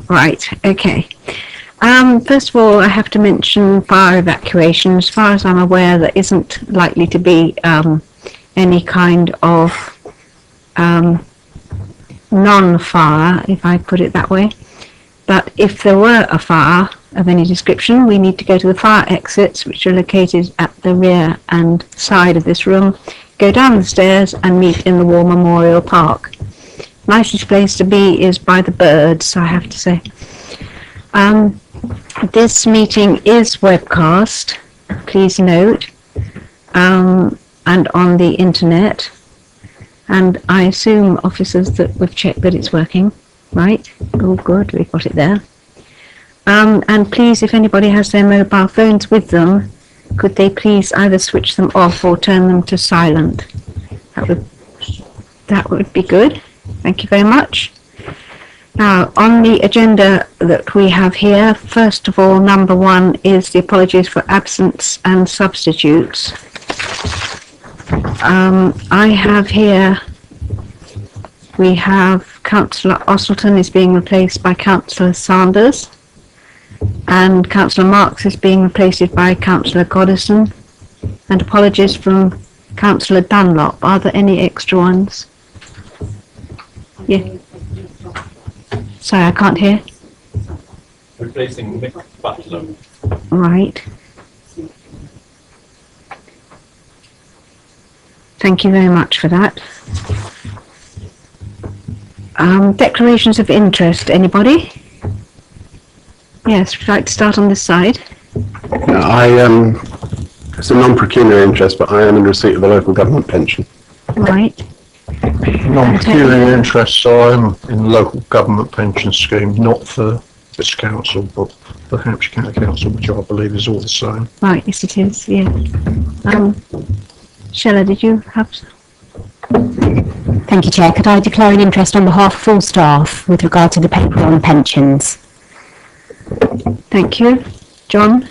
Right, okay. First of all, I have to mention fire evacuation. As far as I'm aware, there isn't likely to be any kind of non-fire, if I put it that way. But if there were a fire of any description, we need to go to the fire exits, which are located at the rear and side of this room, go down the stairs and meet in the War Memorial Park. Nicest place to be is by the birds, I have to say. This meeting is webcast, please note, and on the internet. And I assume, officers, that we've checked that it's working, right? Oh, good, we've got it there. And please, if anybody has their mobile phones with them, could they please either switch them off or turn them to silent? That would be good. Thank you very much. Now, on the agenda that we have here, first of all, number 1 is the apologies for absence and substitutes. I have here, we have Councillor Osselton is being replaced by Councillor Sanders, and Councillor Marks is being replaced by Councillor Goddison, and apologies from Councillor Dunlop. Are there any extra ones? Yeah. Sorry, I can't hear. Replacing Mick Butler. Right. Thank you very much for that. Declarations of interest, anybody? Yes, would you like to start on this side? It's a non-pecuniary interest, but I am in receipt of the local government pension. Right. Non-pecuniary interest, so I'm in the local government pension scheme, not for this council, but for Hampshire County Council, which I believe is all the same. Right, yes it is, yeah. Shella, did you have... Thank you, Chair. Could I declare an interest on behalf of all staff with regard to the paper on pensions? Thank you. John?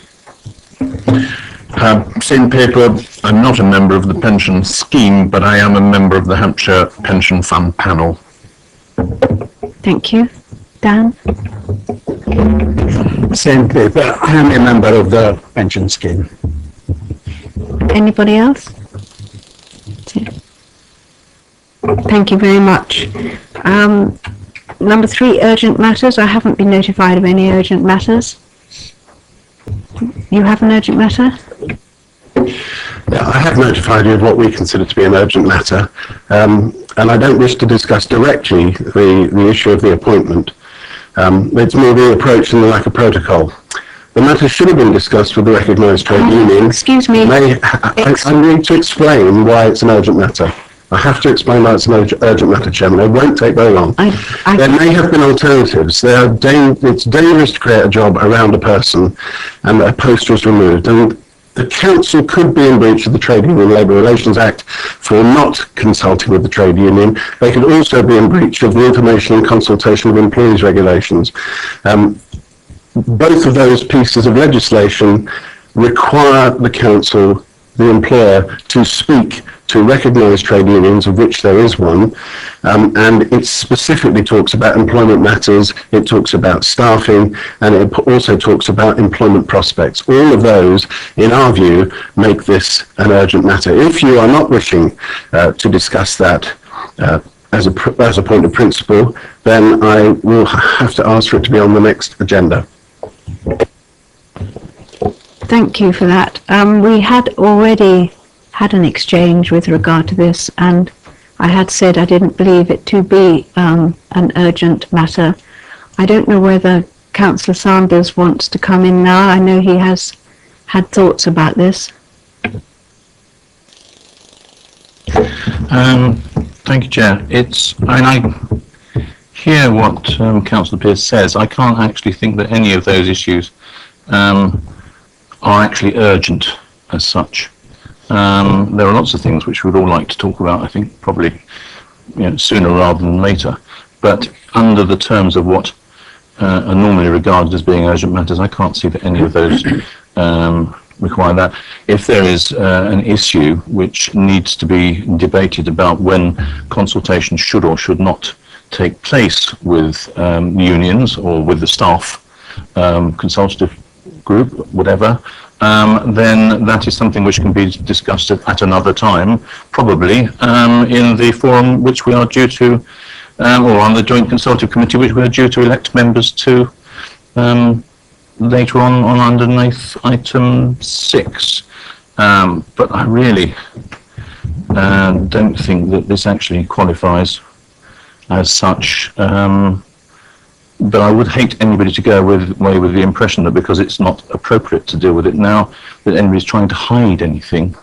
Same paper. I'm not a member of the pension scheme, but I am a member of the Hampshire Pension Fund panel. Thank you. Dan? Same paper. I am a member of the pension scheme. Anybody else? Thank you very much. Number 3, urgent matters. I haven't been notified of any urgent matters. You have an urgent matter? Yeah, I have notified you of what we consider to be an urgent matter, and I don't wish to discuss directly the issue of the appointment. It's more the approach and the lack of protocol. The matter should have been discussed with the recognised trade union. Excuse me. I need to explain why it's an urgent matter. I have to explain why it's an urgent matter, Chairman. It won't take very long. There may have been alternatives. It's dangerous to create a job around a person, and a post was removed. And the council could be in breach of the Trade Union Labour Relations Act for not consulting with the trade union. They could also be in breach of the Information and Consultation of Employees Regulations. Both of those pieces of legislation require the council, the employer, to speak to recognised trade unions, of which there is one, and it specifically talks about employment matters, it talks about staffing, and it also talks about employment prospects. All of those, in our view, make this an urgent matter. If you are not wishing to discuss that as a point of principle, then I will have to ask for it to be on the next agenda. Thank you for that. We had already had an exchange with regard to this, and I had said I didn't believe it to be an urgent matter. I don't know whether Councillor Sanders wants to come in now. I know he has had thoughts about this. Thank you, Chair. I hear what Councillor Pearce says. I can't actually think that any of those issues are actually urgent as such. There are lots of things which we'd all like to talk about, I think, probably sooner rather than later. But under the terms of what are normally regarded as being urgent matters, I can't see that any of those require that. If there is an issue which needs to be debated about when consultation should or should not take place with unions or with the staff consultative group, whatever, then that is something which can be discussed at another time, probably in the forum which we are due to, or on the joint consultative committee which we are due to elect members to later on underneath item 6. But I really don't think that this actually qualifies as such. But I would hate anybody to go away with the impression that because it's not appropriate to deal with it now, that anybody's trying to hide anything,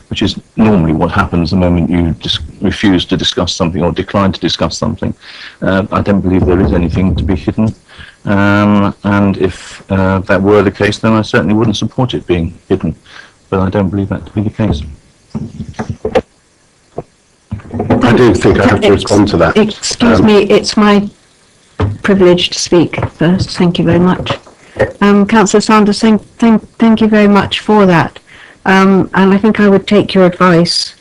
which is normally what happens the moment you refuse to discuss something or decline to discuss something. I don't believe there is anything to be hidden. And if that were the case, then I certainly wouldn't support it being hidden. But I don't believe that to be the case. I do think I have to respond to that. Excuse me, it's my privilege to speak first. Thank you very much. Councillor Sanders, thank you very much for that. And I think I would take your advice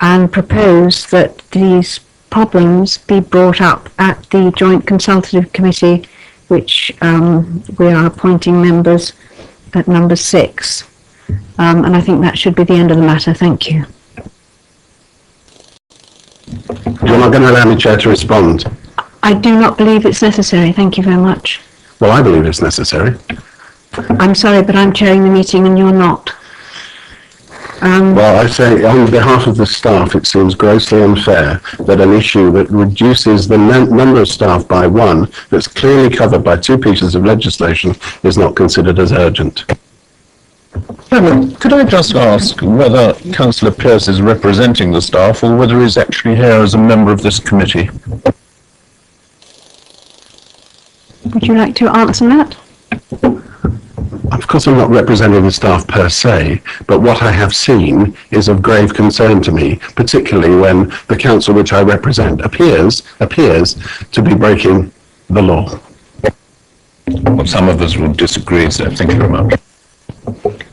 and propose that these problems be brought up at the Joint Consultative Committee, which we are appointing members at number 6. And I think that should be the end of the matter. Thank you. You're not going to allow me, Chair, to respond? I do not believe it's necessary. Thank you very much. Well, I believe it's necessary. I'm sorry, but I'm chairing the meeting and you're not. Well, I say on behalf of the staff, it seems grossly unfair that an issue that reduces the number of staff by 1, that's clearly covered by 2 pieces of legislation, is not considered as urgent. Chairman, could I just ask whether Councillor Pearce is representing the staff or whether he's actually here as a member of this committee? Would you like to answer that? Of course, I'm not representing the staff per se, but what I have seen is of grave concern to me, particularly when the council which I represent appears to be breaking the law. Well, some of us would disagree, so thank you very much.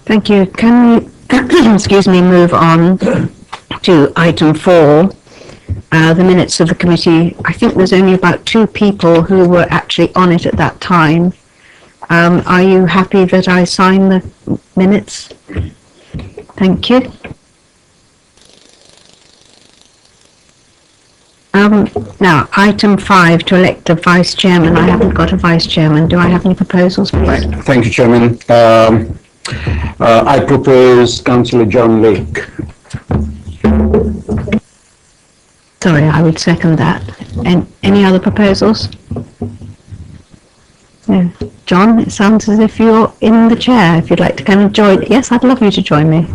Thank you. Can we, excuse me, move on to item 4, the minutes of the committee? I think there's only about 2 people who were actually on it at that time. Are you happy that I sign the minutes? Thank you. Now, item 5, to elect a vice chairman. I haven't got a vice chairman. Do I have any proposals, please? Thank you, Chairman. I propose Councillor John Lake. Sorry, I would second that. And any other proposals? No. John, it sounds as if you're in the chair. If you'd like to come and join. Yes, I'd love you to join me.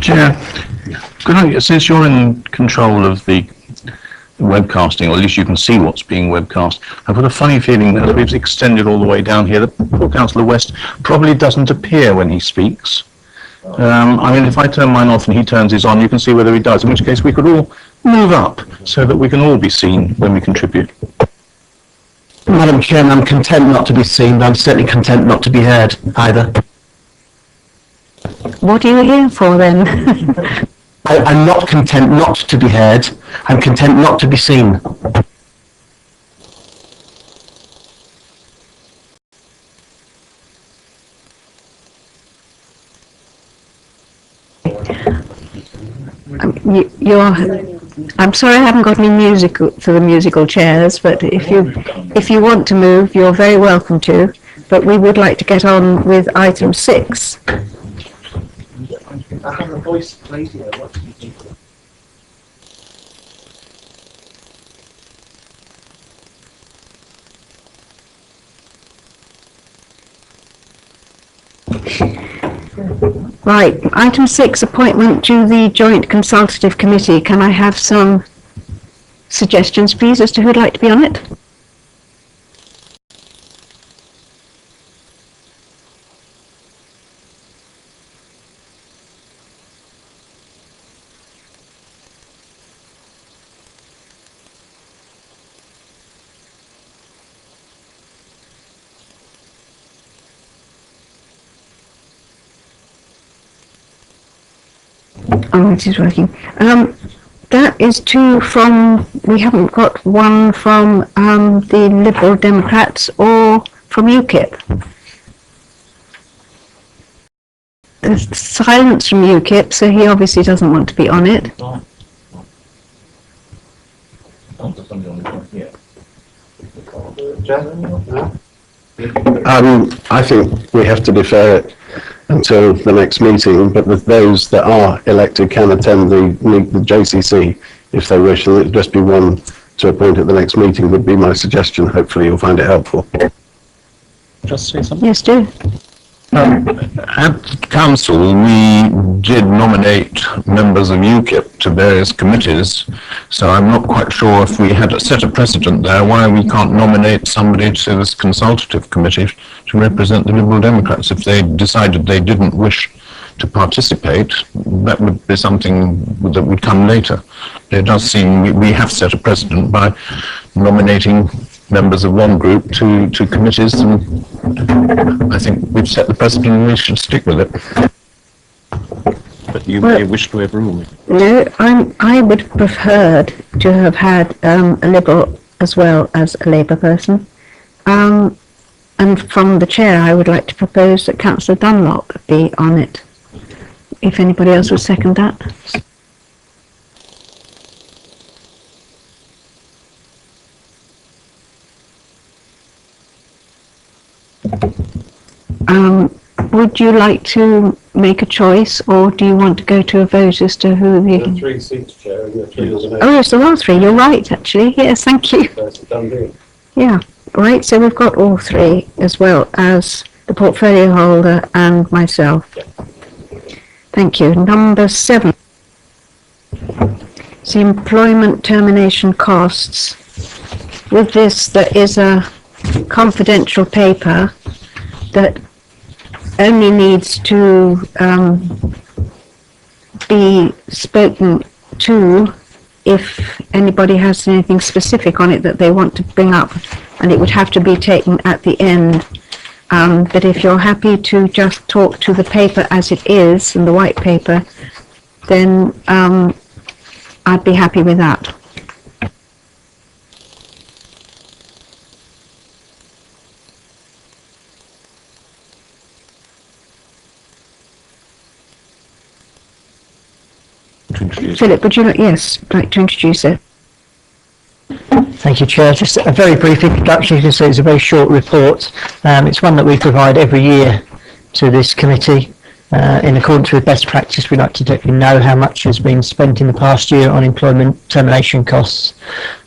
Chair, since you're in control of the webcasting, or at least you can see what's being webcast, I've got a funny feeling that as we've extended all the way down here, the poor Councillor West probably doesn't appear when he speaks. I mean, if I turn mine off and he turns his on, you can see whether he does, in which case we could all move up so that we can all be seen when we contribute. Madam Chairman, I'm content not to be seen, but I'm certainly content not to be heard either. What are you here for then? I'm not content not to be heard. I'm content not to be seen. I'm sorry I haven't got any music for the musical chairs, but if you want to move, you're very welcome to. But we would like to get on with item 6. Right, item 6, appointment to the Joint Consultative Committee. Can I have some suggestions, please, as to who'd like to be on it? Oh, it is working. That is two from, we haven't got one from the Liberal Democrats or from UKIP. There's silence from UKIP, so he obviously doesn't want to be on it. I think we have to defer it until the next meeting, but those that are elected can attend the JCC if they wish, and it'll just be one to appoint at the next meeting would be my suggestion. Hopefully you'll find it helpful. Just say something. Yes, do. At council, we did nominate members of UKIP to various committees, so I'm not quite sure if we had set a precedent there, why we can't nominate somebody to this consultative committee to represent the Liberal Democrats. If they decided they didn't wish to participate, that would be something that would come later. It does seem we have set a precedent by nominating members of one group to committees, and I think we've set the precedent and we should stick with it. But you may wish to overrule me. No, I would have preferred to have had a Liberal as well as a Labour person. And from the chair, I would like to propose that Councillor Dunlop be on it. If anybody else would second that. Would you like to make a choice, or do you want to go to a vote as to who There are the... 3 seats, Chair, and there are 3 nominations. Oh, yes, there are 3. You're right, actually. Yes, thank you. So it's a done deal. Yeah, right. So we've got all 3, as well as the portfolio holder and myself. Thank you. Number 7. It's the employment termination costs. With this, there is a confidential paper that only needs to be spoken to if anybody has anything specific on it that they want to bring up, and it would have to be taken at the end. But if you're happy to just talk to the paper as it is, and the white paper, then I'd be happy with that. Philip, would you like to introduce it? Thank you, Chair. Just a very brief introduction. You can see it's a very short report. It's one that we provide every year to this committee. In accordance with best practice, we like to let you know how much has been spent in the past year on employment termination costs.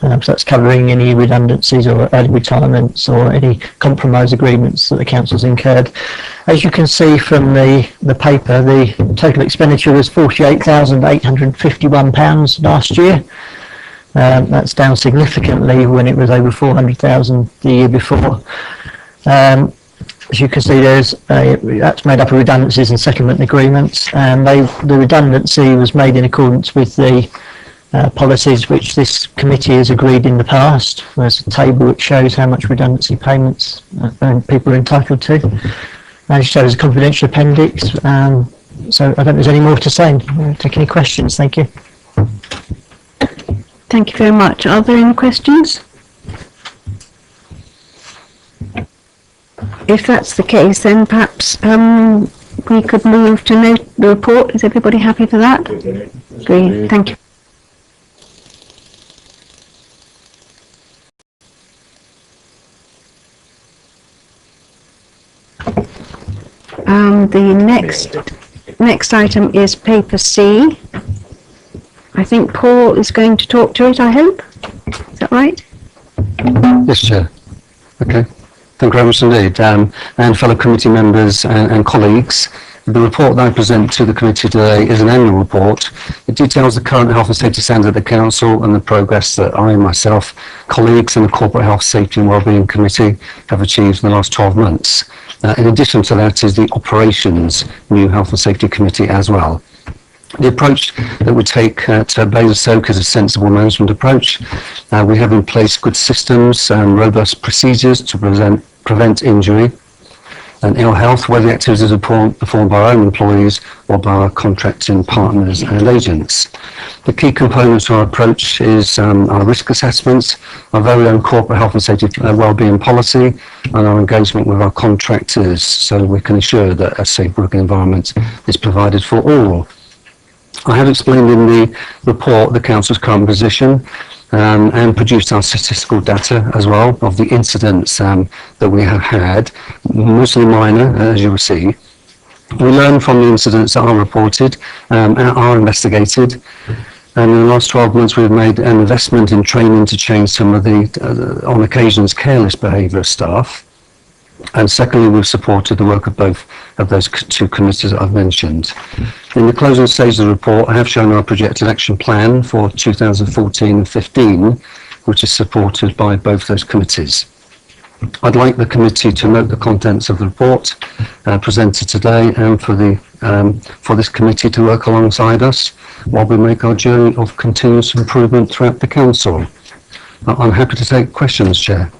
So that's covering any redundancies or early retirements or any compromise agreements that the council's incurred. As you can see from the paper, the total expenditure was £48,851 last year. That's down significantly when it was over 400,000 the year before. As you can see, that's made up of redundancies and settlement agreements, and the redundancy was made in accordance with the policies which this committee has agreed in the past. There's a table which shows how much redundancy payments people are entitled to. As you say, there's a confidential appendix, so I don't think there's any more to say. I'll take any questions. Thank you. Thank you very much. Are there any questions? If that's the case, then perhaps we could move to note the report. Is everybody happy for that? Agree. Thank you. The next item is paper C. I think Paul is going to talk to it, I hope. Is that right? Yes, Chair. Okay. Thank you very much indeed. And fellow committee members and colleagues, The report that I present to the committee today is an annual report. It details the current health and safety standard of the council and the progress that I, myself, colleagues and the Corporate Health, Safety and Wellbeing Committee have achieved in the last 12 months. In addition to that is the Operations New Health and Safety Committee as well. The approach that we take at Basingstoke is a sensible management approach. We have in place good systems and robust procedures to prevent injury and ill health, whether the activities are performed by our own employees or by our contracting partners and agents. The key components of our approach is our risk assessments, our very own corporate health and safety wellbeing policy, and our engagement with our contractors so we can ensure that a safe working environment is provided for all. I have explained in the report the Council's current position and produced our statistical data as well of the incidents that we have had, mostly minor, as you will see. We learn from the incidents that are reported and are investigated. And in the last 12 months, we've made an investment in training to change some of the, on occasions, careless behaviour of staff. And secondly, we've supported the work of both of those two committees that I've mentioned. In the closing stage of the report, I have shown our projected action plan for 2014 and 15, which is supported by both those committees. I'd like the committee to note the contents of the report presented today and for this committee to work alongside us while we make our journey of continuous improvement throughout the council. I'm happy to take questions, Chair.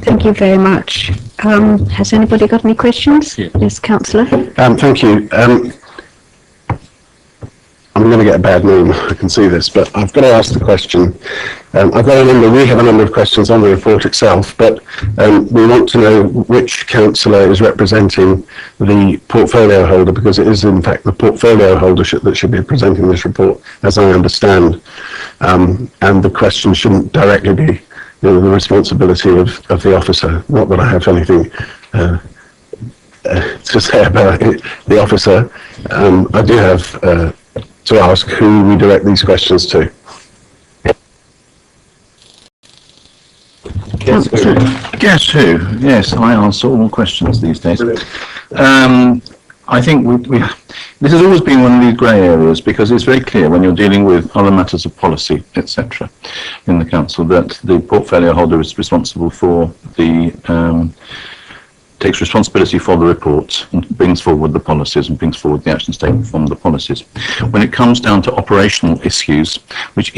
Thank you very much. Has anybody got any questions? Yes, Councillor. Thank you. I'm going to get a bad name, I can see this, but I've got to ask the question. We have a number of questions on the report itself, but we want to know which councillor is representing the portfolio holder, because it is in fact the portfolio holder that should be presenting this report, as I understand. And the question shouldn't directly be the responsibility of the officer. Not that I have anything to say about the officer. I do have to ask who we direct these questions to. Guess who? Yes, I answer all questions these days. I think this has always been one of these grey areas, because it's very clear when you're dealing with other matters of policy, etc., in the council, that the portfolio holder is responsible for takes responsibility for the reports and brings forward the policies and brings forward the action statement from the policies. When it comes down to operational issues, which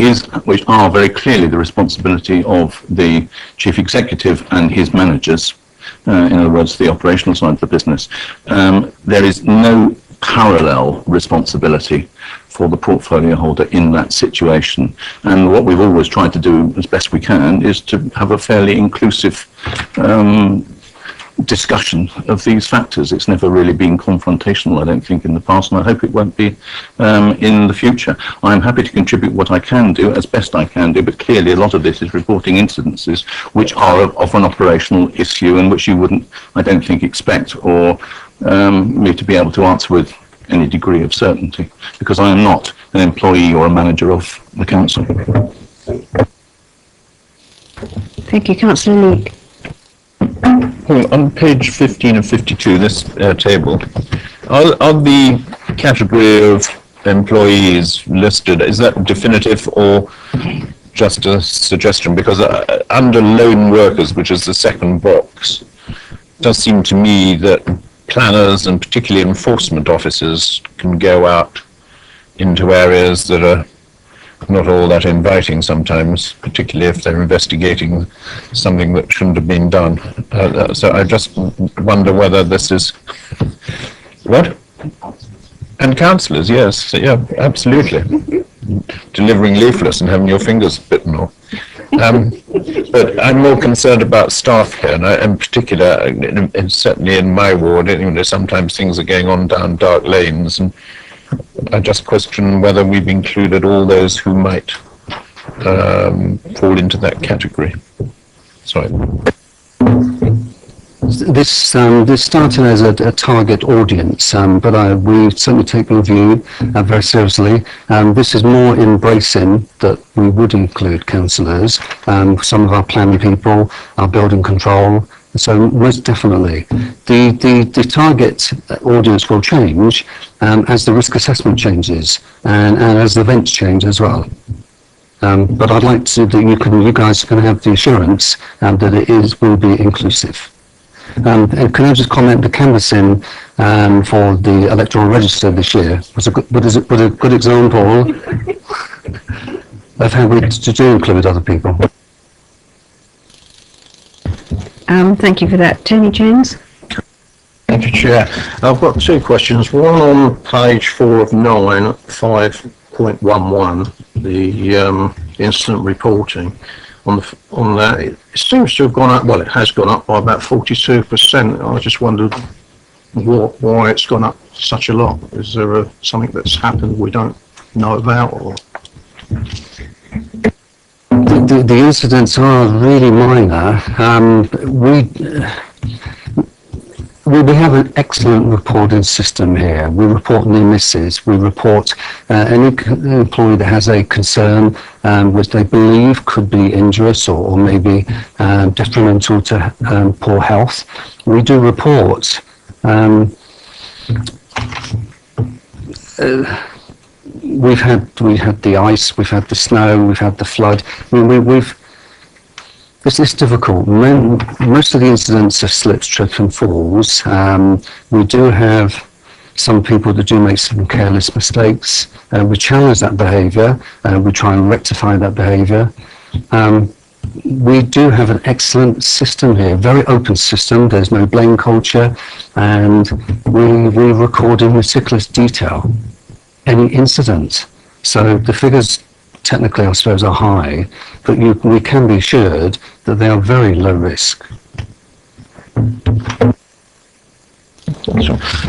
are very clearly the responsibility of the chief executive and his managers, in other words, the operational side of the business, there is no parallel responsibility for the portfolio holder in that situation. And what we've always tried to do as best we can is to have a fairly inclusive discussion of these factors. It's never really been confrontational, I don't think, in the past, and I hope it won't be in the future. I'm happy to contribute what I can do as best I can do, but clearly a lot of this is reporting incidences which are of an operational issue and which you wouldn't, I don't think, expect or me to be able to answer with any degree of certainty, because I am not an employee or a manager of the council. Thank you, Councillor Leake. On page 15 and 52, this table, are the category of employees listed, is that definitive or just a suggestion? Because under lone workers, which is the second box, it does seem to me that planners and particularly enforcement officers can go out into areas that are not all that inviting sometimes, particularly if they're investigating something that shouldn't have been done. So I just wonder whether this is... What? And councillors, yes, yeah, absolutely. Delivering leaflets and having your fingers bitten off. But I'm more concerned about staff here, and in particular, and certainly in my ward, sometimes things are going on down dark lanes, and I just question whether we've included all those who might fall into that category. Sorry. This started as a target audience, but we certainly take the review very seriously. This is more embracing that we would include councillors, some of our planning people, our building control, So most definitely, the target audience will change as the risk assessment changes and as the events change as well. But I'd like to that you guys can have the assurance that it will be inclusive. And can I just comment, the canvassing for the electoral register this year was a good example of how we do include other people. Thank you for that. Tony James? Thank you, Chair. I've got two questions. One on page 4 of 9, 5.11, the incident reporting. On that, it seems to have gone up, well, it has gone up by about 42%. I just wondered why it's gone up such a lot. Is there something that's happened we don't know about? Or? The incidents are really minor. We have an excellent reporting system here. We report near misses. We report any employee that has a concern which they believe could be injurious or maybe detrimental to poor health. We do report. We've had the ice, we've had the snow, we've had the flood. I mean, it's difficult. Most of the incidents are slips, trips and falls. We do have some people that do make some careless mistakes. We challenge that behaviour. We try and rectify that behaviour. We do have an excellent system here, very open system. There's no blame culture, and we record in meticulous detail any incident. So the figures technically, I suppose, are high, but we can be assured that they are very low risk.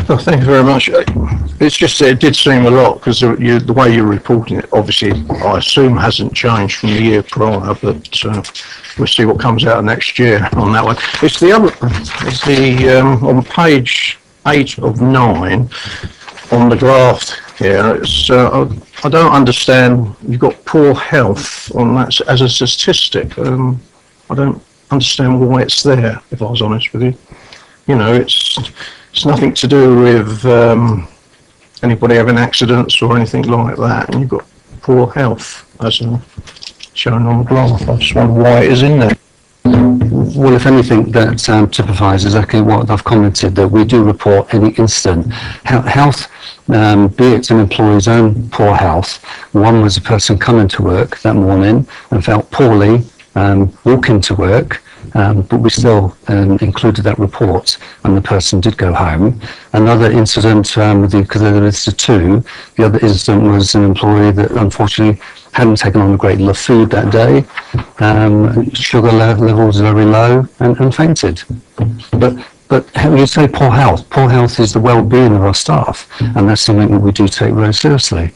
Well, thank you very much. It's just that it did seem a lot because the way you're reporting it, obviously, I assume hasn't changed from the year prior, but we'll see what comes out next year on that one. It's on page 8 of 9 on the graph here. It's I don't understand. You've got poor health on that as a statistic. I don't understand why it's there, if I was honest with you. You know, it's nothing to do with anybody having accidents or anything like that, and you've got poor health as shown on the graph. I just wonder why it is in there. Well, if anything, that typifies exactly what I've commented, that we do report any incident. Health, be it an employee's own poor health. One was a person coming to work that morning and felt poorly, walking to work, but we still included that report, and the person did go home. Another incident, because there was two, the other incident was an employee that unfortunately hadn't taken on a great deal of food that day, sugar levels very low, and fainted. But how you say poor health is the well-being of our staff, and that's something that we do take very seriously.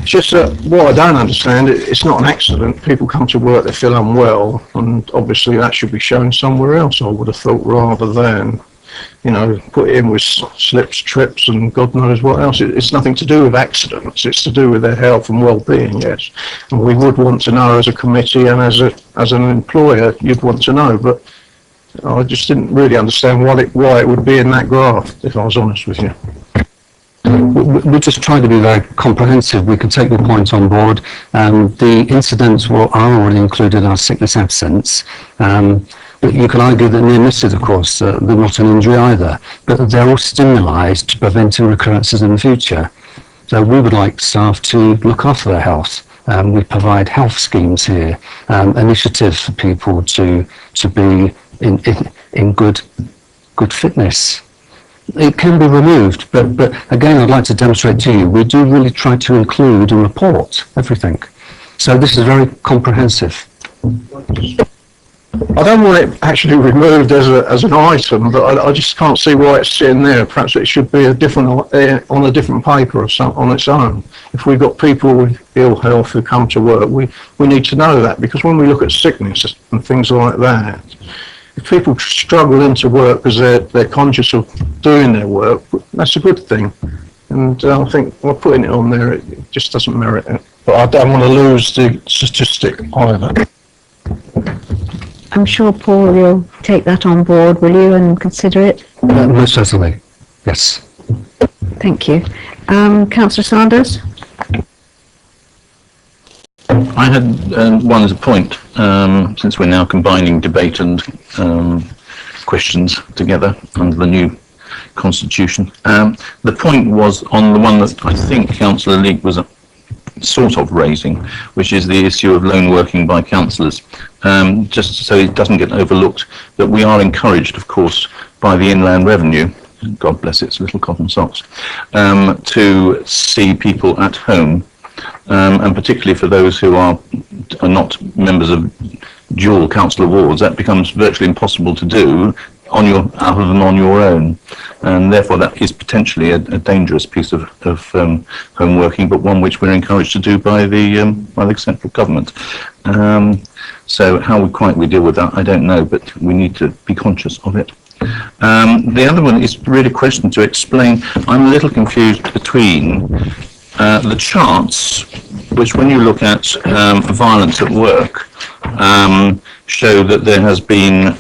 Just what I don't understand, it's not an accident. People come to work, they feel unwell, and obviously that should be shown somewhere else, I would have thought, rather than, you know, put it in with slips, trips, and God knows what else. It's nothing to do with accidents. It's to do with their health and well-being, yes. And we would want to know as a committee, and as an employer, you'd want to know. But I just didn't really understand why it would be in that graph, if I was honest with you. We just try to be very comprehensive. We can take your point on board. The incidents are already included in our sickness absence. But you can argue that near misses, of course, they're not an injury either, but they're all stimuli to preventing recurrences in the future. So we would like staff to look after their health. We provide health schemes here, initiatives for people to be in good fitness. It can be removed, but again, I'd like to demonstrate to you, we do really try to include and report everything. So this is very comprehensive. I don't want it actually removed as an item, but I just can't see why it's sitting there. Perhaps it should be on a different paper or something on its own. If we've got people with ill health who come to work, we need to know that, because when we look at sickness and things like that, if people struggle into work because they're conscious of doing their work, that's a good thing. And I think putting it on there, it just doesn't merit it. But I don't want to lose the statistic either. I'm sure, Paul, you'll take that on board, will you, and consider it? Most certainly, yes. Thank you. Councillor Sanders? I had one as a point, since we're now combining debate and questions together under the new constitution. The point was on the one that I think Councillor Leake was sort of raising, which is the issue of loan working by councillors. Just so it doesn't get overlooked, that we are encouraged, of course, by the Inland Revenue, God bless its little cotton socks, to see people at home, and particularly for those who are not members of dual council wards, that becomes virtually impossible to do other than on your own, and therefore that is potentially a dangerous piece of home working, but one which we're encouraged to do by the central government. So how we deal with that, I don't know, but we need to be conscious of it. The other one is really a question to explain. I'm a little confused between the charts, which when you look at violence at work, show that there has been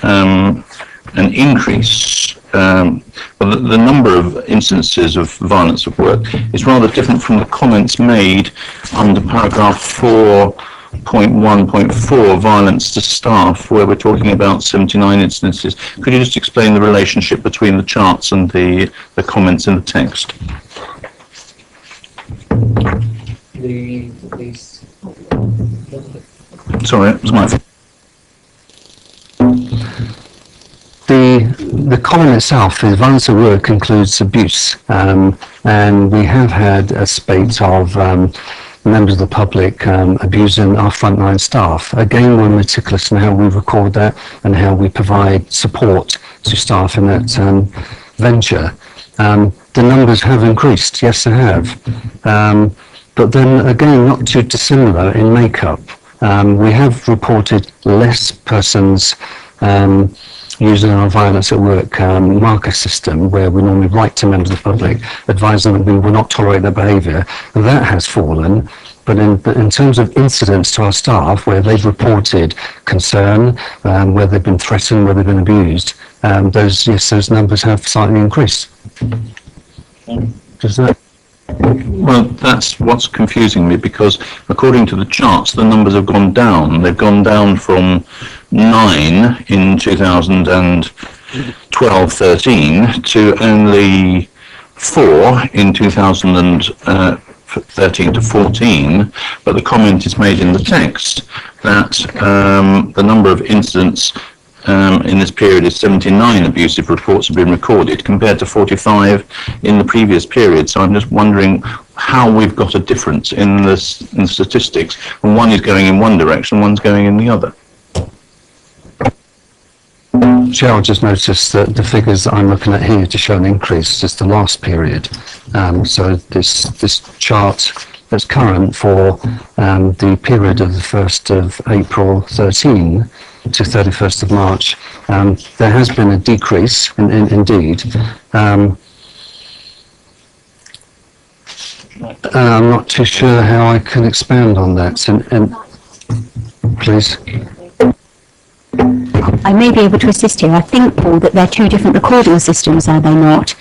an increase. The number of instances of violence at work is rather different from the comments made under paragraph 4.1.4, violence to staff, where we're talking about 79 instances. Could you just explain the relationship between the charts and the comments in the text? Sorry, it was my fault. The comment itself is violence at work includes abuse, and we have had a spate of members of the public abusing our frontline staff. Again, we're meticulous in how we record that and how we provide support to staff in that venture. The numbers have increased, yes they have, but then again not too dissimilar in makeup. We have reported less persons using our violence at work marker system, where we normally write to members of the public, advising them that we will not tolerate their behaviour. That has fallen, but in terms of incidents to our staff, where they've reported concern, where they've been threatened, where they've been abused, those numbers have slightly increased. Does that? Well, that's what's confusing me, because according to the charts, the numbers have gone down. They've gone down from 9 in 2012-13 to only 4 in 2013-14, but the comment is made in the text that the number of incidents in this period is 79 abusive reports have been recorded, compared to 45 in the previous period. So I'm just wondering how we've got a difference in the statistics, and one is going in one direction, one's going in the other. Chair, I just noticed that the figures that I'm looking at here to show an increase is the last period. So this chart that's current for the period of the 1st of April 13 to 31st of March, there has been a decrease, indeed. I'm not too sure how I can expand on that. And please. I may be able to assist here. I think, Paul, that they're two different recording systems, are they not?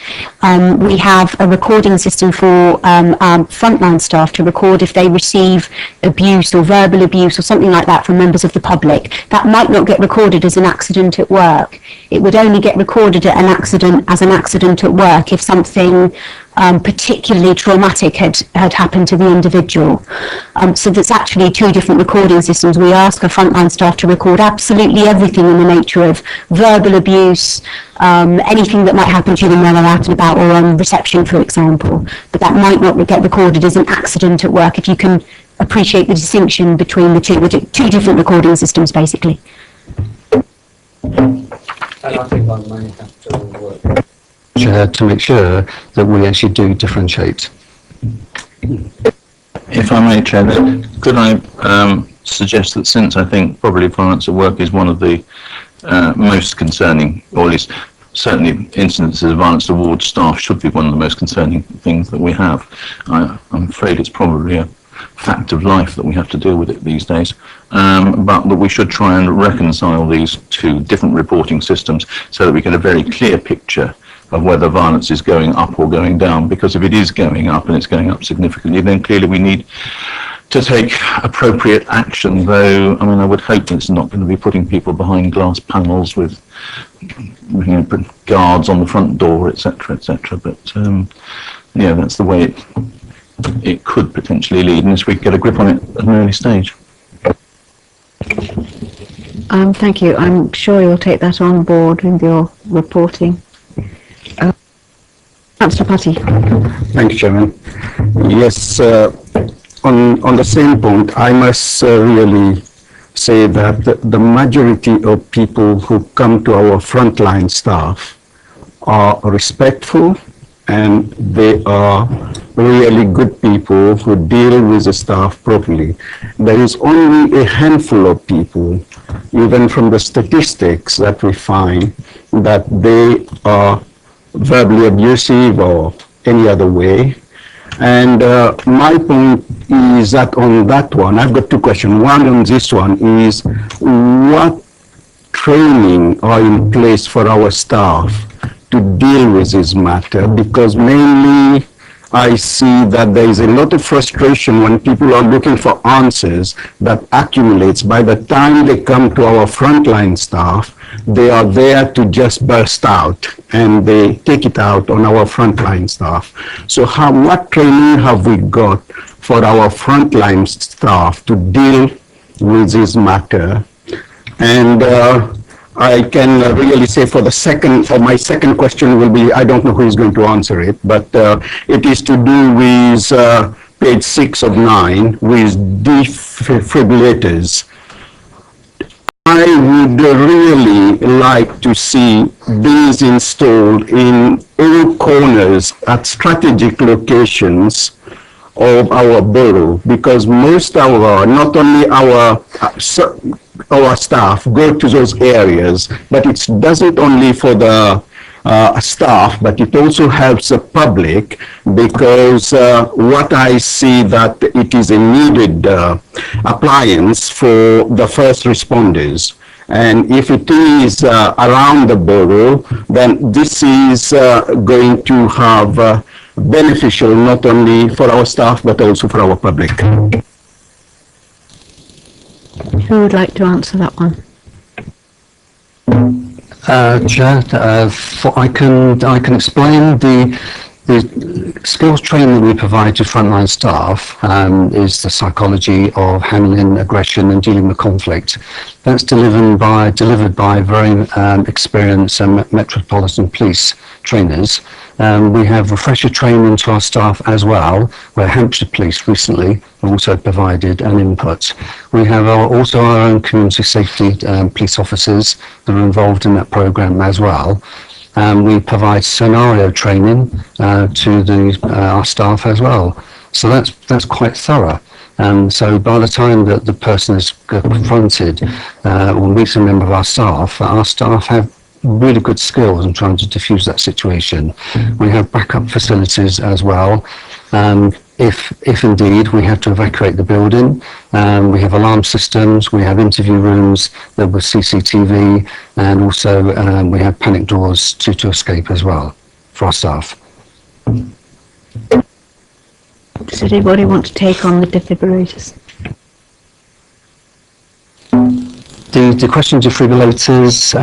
We have a recording system for our frontline staff to record if they receive abuse or verbal abuse or something like that from members of the public. That might not get recorded as an accident at work. It would only get recorded as an accident at work if something particularly traumatic had happened to the individual. So that's actually two different recording systems. We ask our frontline staff to record absolutely everything in the nature of verbal abuse, anything that might happen to them while they're out and about, or on reception, for example. But that might not get recorded as an accident at work, if you can appreciate the distinction between the two. We're two different recording systems, basically. And I think I may have to work. Chair, to make sure that we actually do differentiate. If I may, Chair, could I suggest that, since I think probably violence at work is one of the most concerning, or at least certainly instances of violence towards staff should be one of the most concerning things that we have, I'm afraid it's probably fact of life that we have to deal with it these days. But that we should try and reconcile these two different reporting systems so that we get a very clear picture of whether violence is going up or going down, because if it is going up and it's going up significantly, then clearly we need to take appropriate action, though, I mean, I would hope it's not going to be putting people behind glass panels with guards on the front door, etc., etc. But, yeah, that's the way it could potentially lead, unless we get a grip on it at an early stage. Thank you. I'm sure you'll take that on board with your reporting. Councillor Putty. Thank you, Chairman. Yes, on the same point, I must really say that the majority of people who come to our frontline staff are respectful, and they are really good people who deal with the staff properly. There is only a handful of people, even from the statistics that we find, that they are verbally abusive or any other way. And my point is that on that one, I've got two questions. One on this one is, what training are in place for our staff to deal with this matter? Because mainly I see that there is a lot of frustration when people are looking for answers that accumulates. By the time they come to our frontline staff, they are there to just burst out, and they take it out on our frontline staff. So what training have we got for our frontline staff to deal with this matter? And I can really say for my second question will be, I don't know who is going to answer it, but it is to do with page 6 of 9 with defibrillators. I would really like to see these installed in all corners at strategic locations of our borough, because most of not only our staff go to those areas, but it doesn't only for the staff, but it also helps the public, because what I see that it is a needed appliance for the first responders. And if it is around the borough, then this is going to have beneficial not only for our staff, but also for our public. Who would like to answer that one? Chair, I can explain the skills training that we provide to frontline staff is the psychology of handling aggression and dealing with conflict. That's delivered by very experienced Metropolitan Police trainers. We have refresher training to our staff as well, where Hampshire Police recently also provided an input. We have also our own community safety police officers that are involved in that programme as well. We provide scenario training to our staff as well. So that's quite thorough. So by the time that the person is confronted or meets a member of our staff have really good skills in trying to diffuse that situation. We have backup facilities as well. If indeed we have to evacuate the building, we have alarm systems, we have interview rooms that with CCTV, and also we have panic doors to escape as well for our staff. Does anybody want to take on the defibrillators? The question of defibrillators,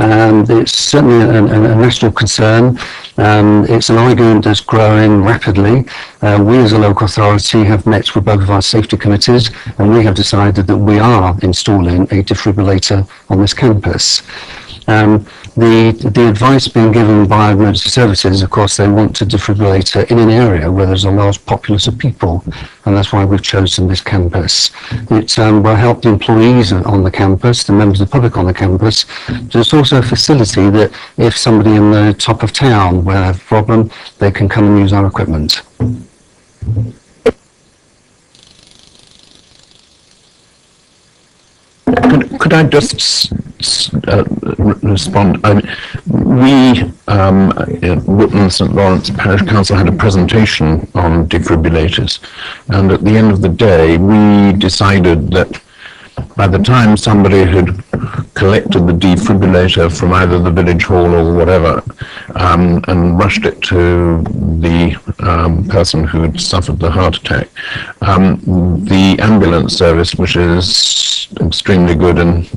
it's certainly a national concern. It's an argument that's growing rapidly. We as a local authority have met with both of our safety committees, and we have decided that we are installing a defibrillator on this campus. The advice being given by emergency services, of course, they want a defibrillator in an area where there's a large populace of people, and that's why we've chosen this campus. It will help the employees on the campus, the members of the public on the campus, but it's also a facility that if somebody in the top of town will have a problem, they can come and use our equipment. Could I just respond? We, Wootton St Lawrence Parish Council had a presentation on defibrillators, and at the end of the day, we decided that by the time somebody had collected the defibrillator from either the village hall or whatever, and rushed it to the person who had suffered the heart attack, the ambulance service, which is extremely good and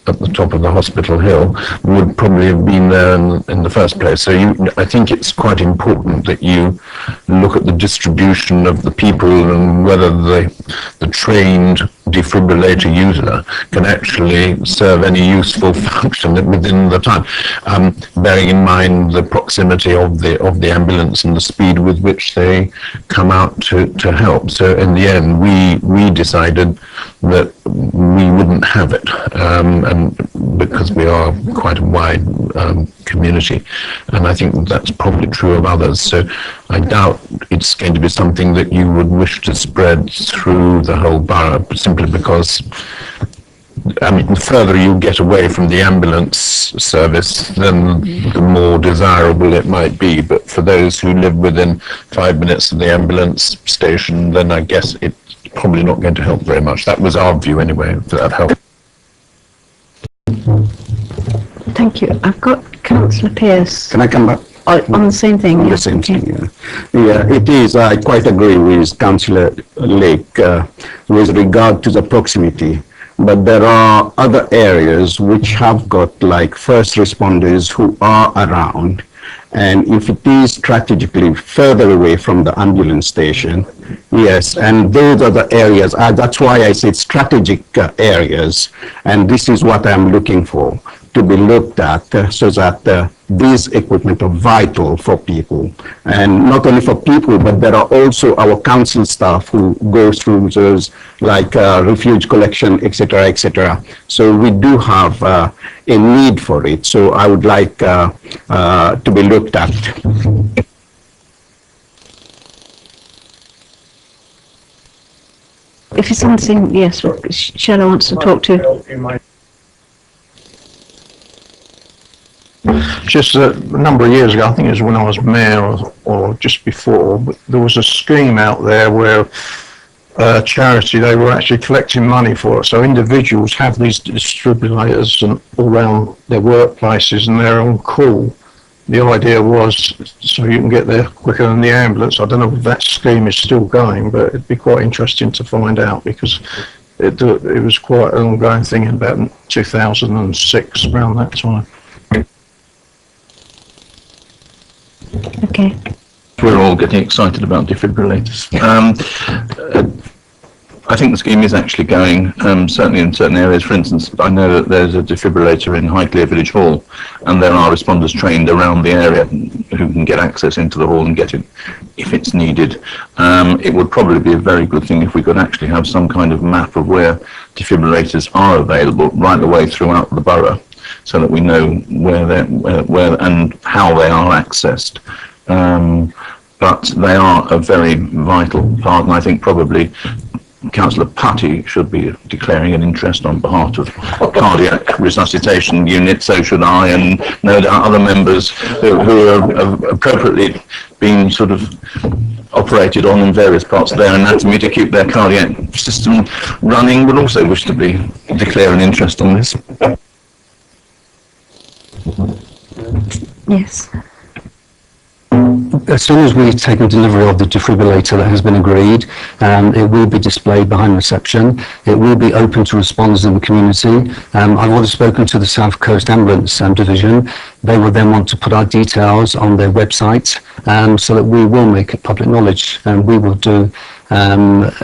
at the top of the hospital hill, would probably have been there in the first place. So I think it's quite important that you look at the distribution of the people and whether the trained defibrillator user can actually serve any useful function within the time, bearing in mind the proximity of the ambulance and the speed with which they come out to help. So in the end, we decided that we wouldn't have it, and because we are quite a wide community, and I think that's probably true of others. So I doubt it's going to be something that you would wish to spread through the whole borough, simply because, I mean, the further you get away from the ambulance service, then the more desirable it might be. But for those who live within 5 minutes of the ambulance station, then I guess it's probably not going to help very much. That was our view anyway, that helped. Thank you. I've got Councillor Pearce. Can I come back? On the same thing. On Yeah. the same Okay. thing, yeah. Yeah, it is. I quite agree with Councillor Lake with regard to the proximity. But there are other areas which have got like first responders who are around. And if it is strategically further away from the ambulance station, yes, and those are the areas, that's why I said strategic areas, and this is what I'm looking for, to be looked at so that these equipment are vital for people, and not only for people, but there are also our council staff who go through those like refuge collection, etc., etc. So we do have a need for it. So I would like to be looked at. If it's something, yes, Shella wants to talk to. Just a number of years ago, I think it was when I was mayor or just before, but there was a scheme out there where charity, they were actually collecting money for it. So individuals have these defibrillators and all around their workplaces, and they're on call. The idea was so you can get there quicker than the ambulance. I don't know if that scheme is still going, but it'd be quite interesting to find out, because it was quite an ongoing thing in about 2006, around that time. Okay. We're all getting excited about defibrillators. I think the scheme is actually going, certainly in certain areas. For instance, I know that there's a defibrillator in Highclere Village Hall, and there are responders trained around the area who can get access into the hall and get it if it's needed. It would probably be a very good thing if we could actually have some kind of map of where defibrillators are available right the way throughout the borough, so that we know where and how they are accessed. But they are a very vital part, and I think probably Councillor Putty should be declaring an interest on behalf of cardiac resuscitation unit, so should I, and no doubt other members who are appropriately being sort of operated on in various parts of their anatomy to keep their cardiac system running would also wish to declare an interest on this. Yes. As soon as we've taken delivery of the defibrillator that has been agreed, it will be displayed behind reception. It will be open to responders in the community. I've already spoken to the South Coast Ambulance Division. They will then want to put our details on their website, so that we will make it public knowledge, and we will do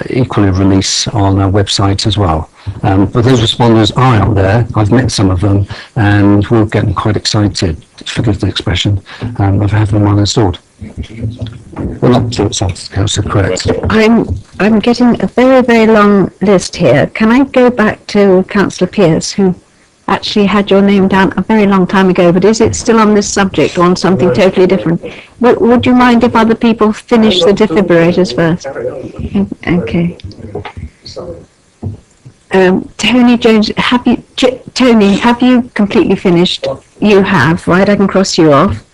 equally release on our website as well. But those responders are out there. I've met some of them, and we're getting quite excited, forgive the expression, of having one installed. Well, not to itself, Councillor, correct. I'm getting a very, very long list here. Can I go back to Councillor Pearce, who actually had your name down a very long time ago, but is it still on this subject or on something totally different? Would you mind if other people finish the defibrillators first? Okay. Tony Jones, Tony, have you completely finished? You have, right? I can cross you off.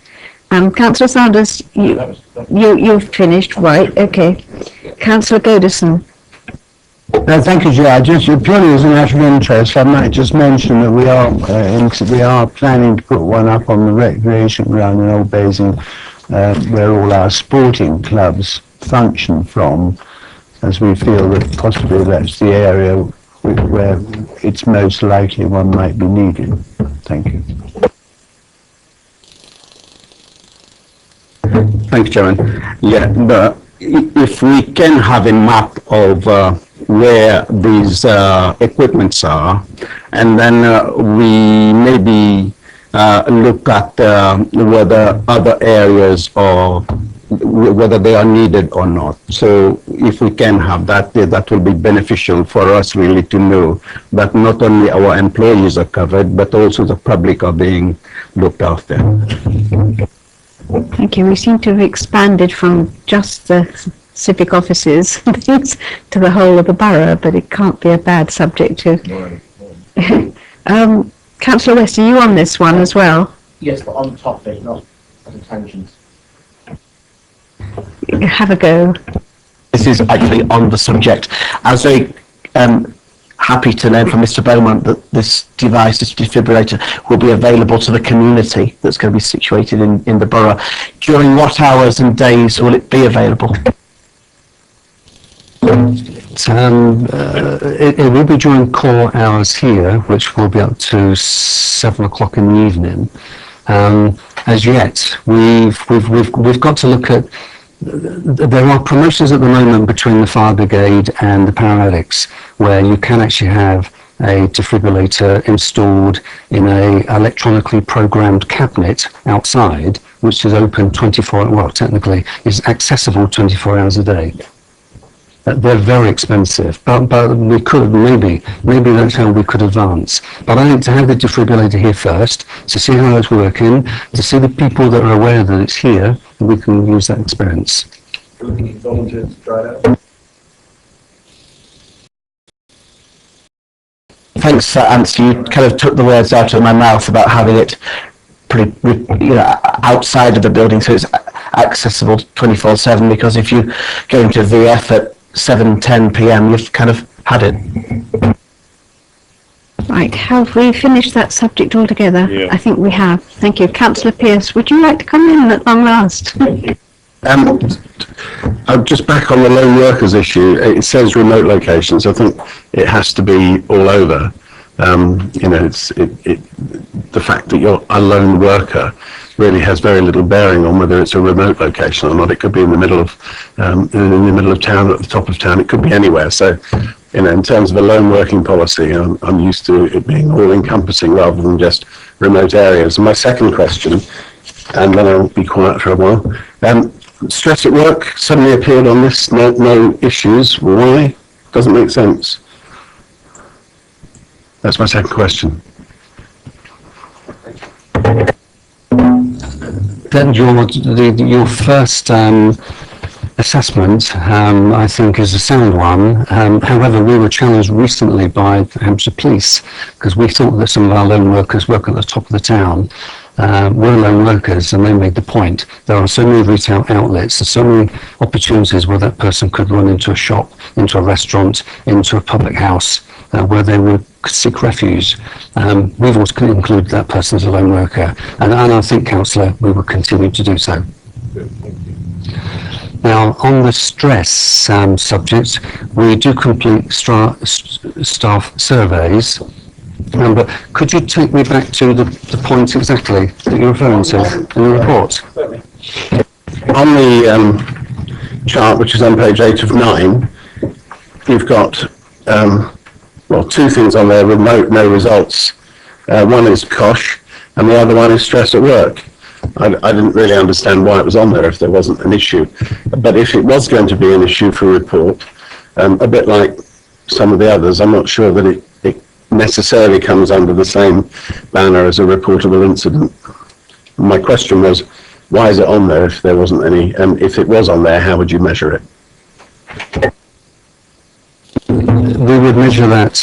Councillor Sanders, you've finished, right? Okay. Councillor Godison. Thank you, Chair. Just purely as a matter of interest, I might just mention that we are planning to put one up on the recreation ground in Old Basing, where all our sporting clubs function from, as we feel that possibly that's the area where it's most likely one might be needed. Thank you. Thank you, Chairman. Yeah, if we can have a map of where these equipments are, and then we maybe look at whether other areas or whether they are needed or not. So if we can have that, that will be beneficial for us really to know that not only our employees are covered, but also the public are being looked after. Thank you. We seem to have expanded from just the civic offices to the whole of the borough, but it can't be a bad subject to. Councillor West, are you on this one as well? Yes, but on topic, not as a tangent. Have a go. This is actually on the subject. I was very happy to learn from Mr. Beaumont that this device, this defibrillator, will be available to the community that's going to be situated in the borough. During what hours and days will it be available? It will be during core hours here, which will be up to 7 o'clock in the evening. As yet, we've got to look at. There are promotions at the moment between the fire brigade and the paramedics, where you can actually have a defibrillator installed in a electronically programmed cabinet outside, which is open 24. Well, technically, is accessible 24 hours a day. They're very expensive, but we could maybe that's how we could advance. But I think to have the defibrillator here first, to see how it's working, to see the people that are aware that it's here, we can use that experience. Volunteers to try it out. Thanks for that answer. You kind of took the words out of my mouth about having it pretty, outside of the building, so it's accessible 24/7. Because if you go into VF at 7:10 p.m., you've kind of had it. Right, have we finished that subject altogether? Yeah. I think we have. Thank you. Councillor Pearce, would you like to come in at long last? I'm just back on the lone workers issue. It says remote locations. I think it has to be all over. The fact that you're a lone worker really has very little bearing on whether it's a remote location or not. It could be in the middle of town, at the top of town. It could be anywhere. So, in terms of a lone working policy, I'm used to it being all encompassing rather than just remote areas. And my second question, and then I'll be quiet for a while. Stress at work suddenly appeared on this. No issues. Why? Doesn't make sense. That's my second question. Then your first assessment, I think, is a sound one. However, we were challenged recently by the Hampshire Police because we thought that some of our lone workers work at the top of the town. Were lone workers, and they made the point. There are so many retail outlets, there's so many opportunities where that person could run into a shop, into a restaurant, into a public house, where they would seek refuge. We've always included that person as a lone worker, and I think, Councillor, we will continue to do so. Now, on the stress subject, we do complete staff surveys. But could you take me back to the point exactly that you're referring to in the report? On the chart, which is on page 8 of 9, you've got, two things on there: remote, no results. One is COSH, and the other one is stress at work. I didn't really understand why it was on there if there wasn't an issue. But if it was going to be an issue for report, a bit like some of the others, I'm not sure that it necessarily comes under the same banner as a reportable incident. My question was, why is it on there if there wasn't any, and if it was on there, how would you measure it? we would measure that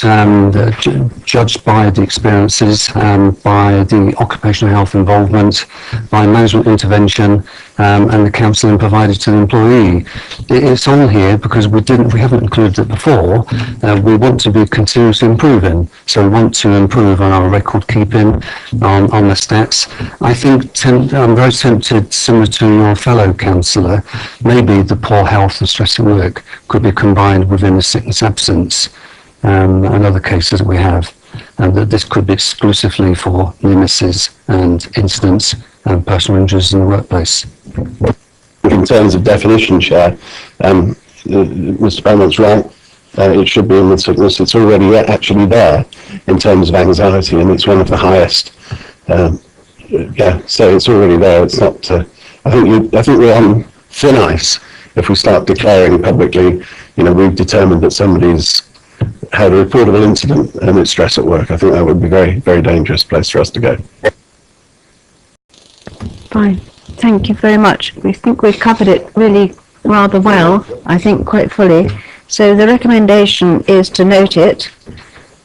judged by the experiences, by the occupational health involvement, by management intervention, and the counselling provided to the employee. It's on here because we haven't included it before. We want to be continuously improving, so we want to improve on our record keeping, on the stats. I think I'm very tempted, similar to your fellow counsellor, maybe the poor health and stress at work could be combined within the sickness absence and other cases that we have, and that this could be exclusively for near misses and incidents and personal injuries in the workplace. In terms of definition, Chair, Mr. Beaumont's right. It should be in the sickness. It's already actually there in terms of anxiety, and it's one of the highest. So it's already there. It's not. I think we're on thin ice if we start declaring publicly, we've determined that somebody's had a reportable incident and it's stress at work. I think that would be a very, very dangerous place for us to go. Fine. Thank you very much. We think we've covered it really rather well, I think quite fully. So the recommendation is to note it,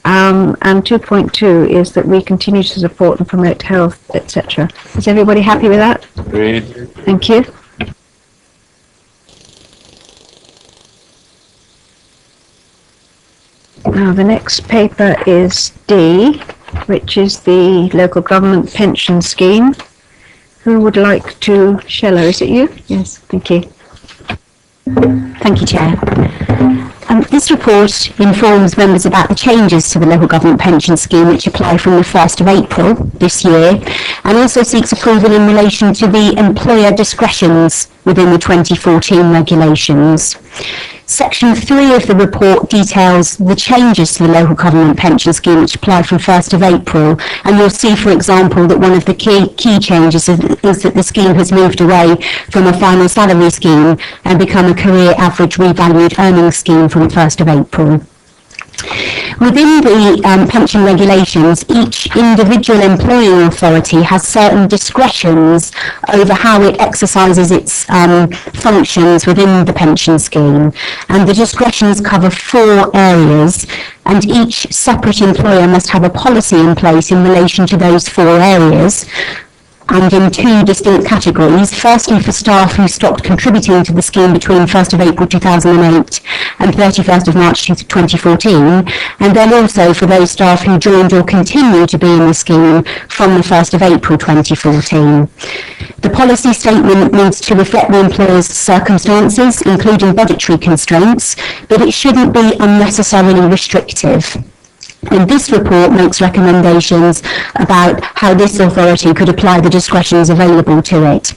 and 2.2 is that we continue to support and promote health, etc. Is everybody happy with that? Agreed. Thank you. Now the next paper is D, which is the local government pension scheme. Who would like to, Shella, is it you? Yes, thank you. Thank you, Chair. This report informs members about the changes to the local government pension scheme which apply from the 1st of April this year, and also seeks approval in relation to the employer discretions within the 2014 regulations. Section 3 of the report details the changes to the local government pension scheme which apply from 1st of April, and you'll see, for example, that one of the key changes is that the scheme has moved away from a final salary scheme and become a career average revalued earnings scheme from 1st of April. Within the pension regulations, each individual employing authority has certain discretions over how it exercises its functions within the pension scheme, and the discretions cover 4 areas, and each separate employer must have a policy in place in relation to those 4 areas, and in 2 distinct categories. Firstly, for staff who stopped contributing to the scheme between 1st of April 2008 and 31st of March 2014, and then also for those staff who joined or continue to be in the scheme from the 1st of April 2014. The policy statement needs to reflect the employer's circumstances, including budgetary constraints, but it shouldn't be unnecessarily restrictive. And this report makes recommendations about how this authority could apply the discretions available to it.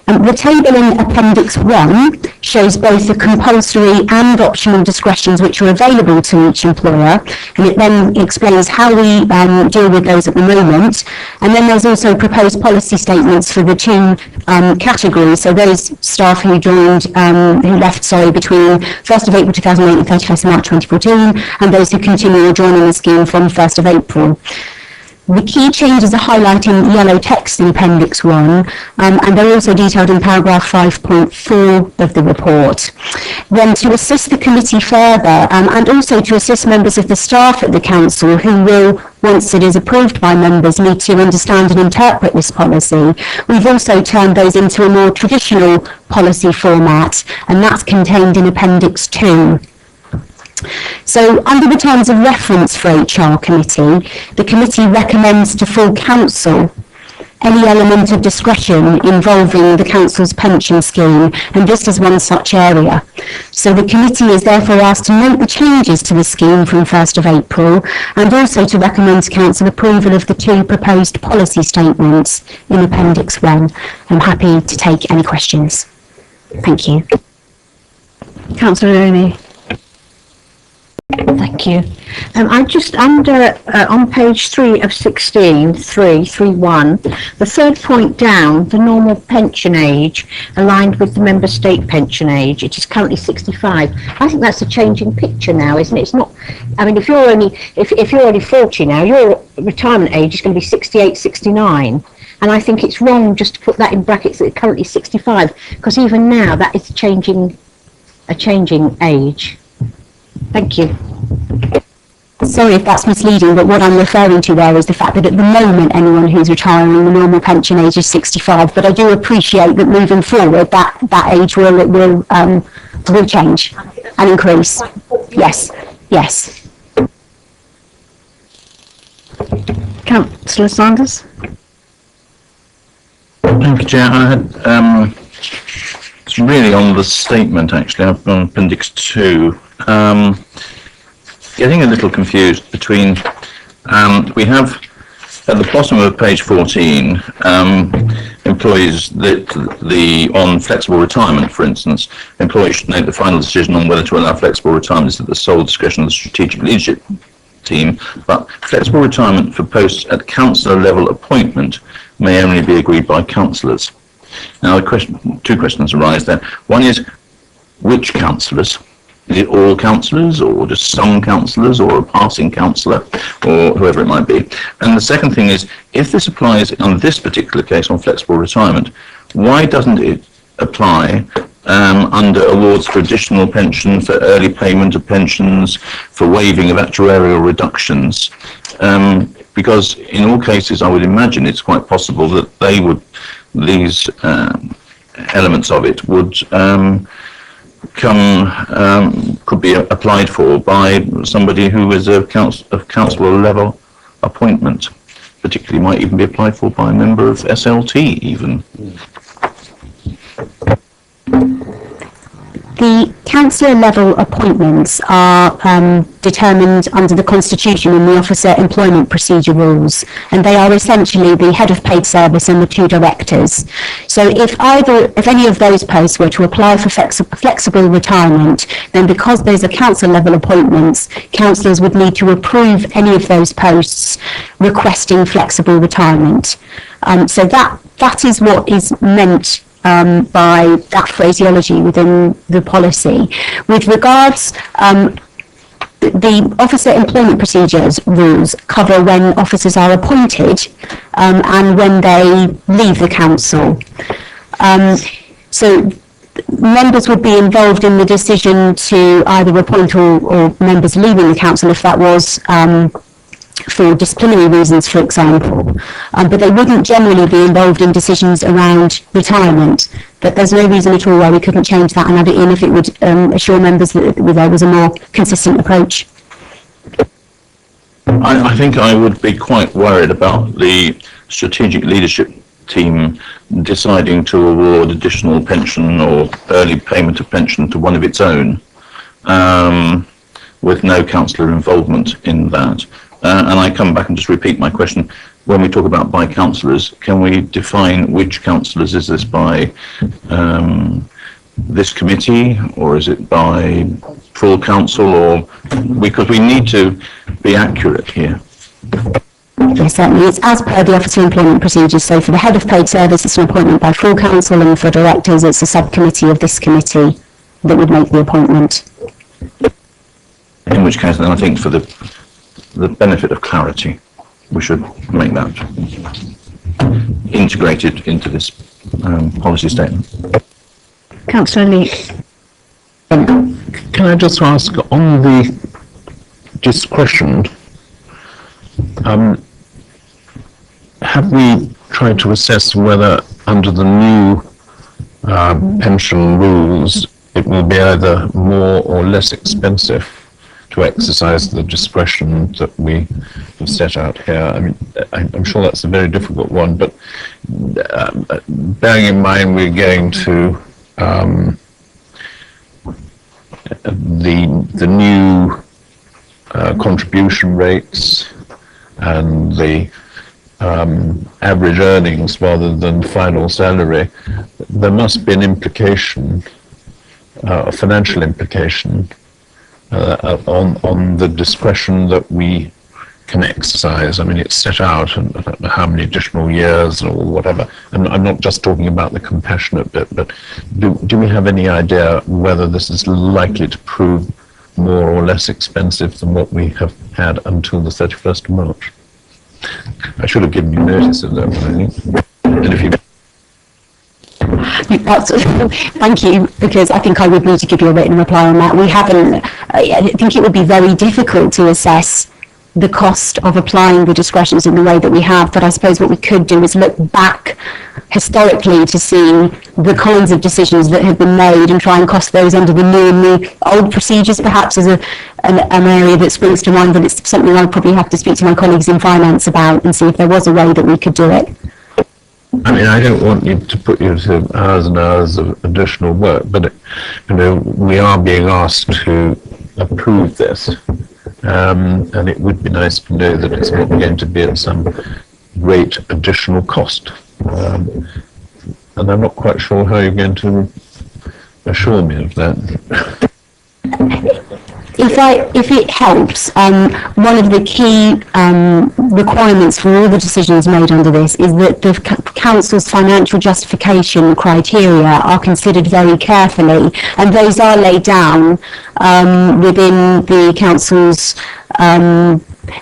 The table in Appendix 1 shows both the compulsory and optional discretions which are available to each employer, and it then explains how we deal with those at the moment. And then there's also proposed policy statements for the 2 categories, so those staff who left between 1st of April 2008 and 31st of March 2014, and those who continue or join in the scheme from 1st of April. The key changes are highlighted in yellow text in Appendix 1, and they're also detailed in paragraph 5.4 of the report. Then, to assist the committee further, and also to assist members of the staff at the council who will, once it is approved by members, need to understand and interpret this policy, we've also turned those into a more traditional policy format, and that's contained in Appendix 2. So, under the terms of reference for HR committee, the committee recommends to full council any element of discretion involving the council's pension scheme, and this is one such area. So the committee is therefore asked to note the changes to the scheme from 1st of April, and also to recommend to council approval of the 2 proposed policy statements in Appendix 1. I'm happy to take any questions. Thank you. Councillor Roney. Thank you. I just under on page 3 of 16, 3.1, the 3rd point down, the normal pension age aligned with the member state pension age. It is currently 65. I think that's a changing picture now, isn't it? It's not. I mean, if you're only 40 now, your retirement age is going to be 68, 69. And I think it's wrong just to put that in brackets that it's currently 65, because even now that is a changing age. Thank you. Sorry if that's misleading, but what I'm referring to there is the fact that at the moment anyone who's retiring, the normal pension age is 65, but I do appreciate that moving forward that age will change and increase. Yes, yes. Councillor Sanders? Thank you, Chair. I had, it's really on the statement, actually, on Appendix 2. Getting a little confused between, we have at the bottom of page 14, employees that on flexible retirement, for instance, employees should make the final decision on whether to allow flexible retirement is at the sole discretion of the strategic leadership team, but flexible retirement for posts at councillor level appointment may only be agreed by councillors. Now, two questions arise there. One is, which councillors? Is it all councillors, or just some councillors, or a passing councillor, or whoever it might be? And the second thing is, if this applies on this particular case on flexible retirement, why doesn't it apply under awards for additional pension, for early payment of pensions, for waiving of actuarial reductions? Because in all cases, I would imagine it's quite possible that these elements of it would could be applied for by somebody who is a councillor level appointment. Particularly might even be applied for by a member of SLT even. The councillor level appointments are determined under the Constitution and the Officer Employment Procedure Rules, and they are essentially the head of paid service and the two directors. So if any of those posts were to apply for flexible retirement, then because those are council level appointments, councillors would need to approve any of those posts requesting flexible retirement. So that is what is meant by that phraseology within the policy. With regards, the Officer Employment Procedures rules cover when officers are appointed and when they leave the council. So members would be involved in the decision to either appoint or members leaving the council if that was for disciplinary reasons, for example, but they wouldn't generally be involved in decisions around retirement. But there's no reason at all why we couldn't change that and add it in if it would assure members that there was a more consistent approach. I think I would be quite worried about the strategic leadership team deciding to award additional pension or early payment of pension to one of its own, with no councillor involvement in that. And I come back and just repeat my question. When we talk about by councillors, can we define which councillors? Is this by this committee, or is it by full council, or because we need to be accurate here? Yes, certainly. It's as per the Officer Employment Procedures. So for the head of paid service, it's an appointment by full council, and for directors, it's a subcommittee of this committee that would make the appointment. In which case, then I think for the benefit of clarity, we should make that integrated into this policy statement. Councillor Lee. Can I just ask, on the discretion, have we tried to assess whether under the new pension rules it will be either more or less expensive to exercise the discretion that we have set out here? I mean, I'm sure that's a very difficult one, but bearing in mind we're going to the new contribution rates and the average earnings rather than final salary, there must be an implication, a financial implication on the discretion that we can exercise. I mean, it's set out, and I don't know how many additional years or whatever. And I'm not just talking about the compassionate bit, but do we have any idea whether this is likely to prove more or less expensive than what we have had until the 31st of March? I should have given you notice of that, really. And if you... Thank you, because I think I would need to give you a written reply on that. We haven't, I think it would be very difficult to assess the cost of applying the discretions in the way that we have, but I suppose what we could do is look back historically to see the kinds of decisions that have been made and try and cost those under the new and the old procedures, perhaps as an area that springs to mind, but it's something I'll probably have to speak to my colleagues in finance about and see if there was a way that we could do it. I mean, I don't want you to put you to hours and hours of additional work, but, we are being asked to approve this. And it would be nice to know that it's not going to be at some great additional cost. And I'm not quite sure how you're going to assure me of that. If it helps, one of the key requirements for all the decisions made under this is that the council's financial justification criteria are considered very carefully, and those are laid down within the council's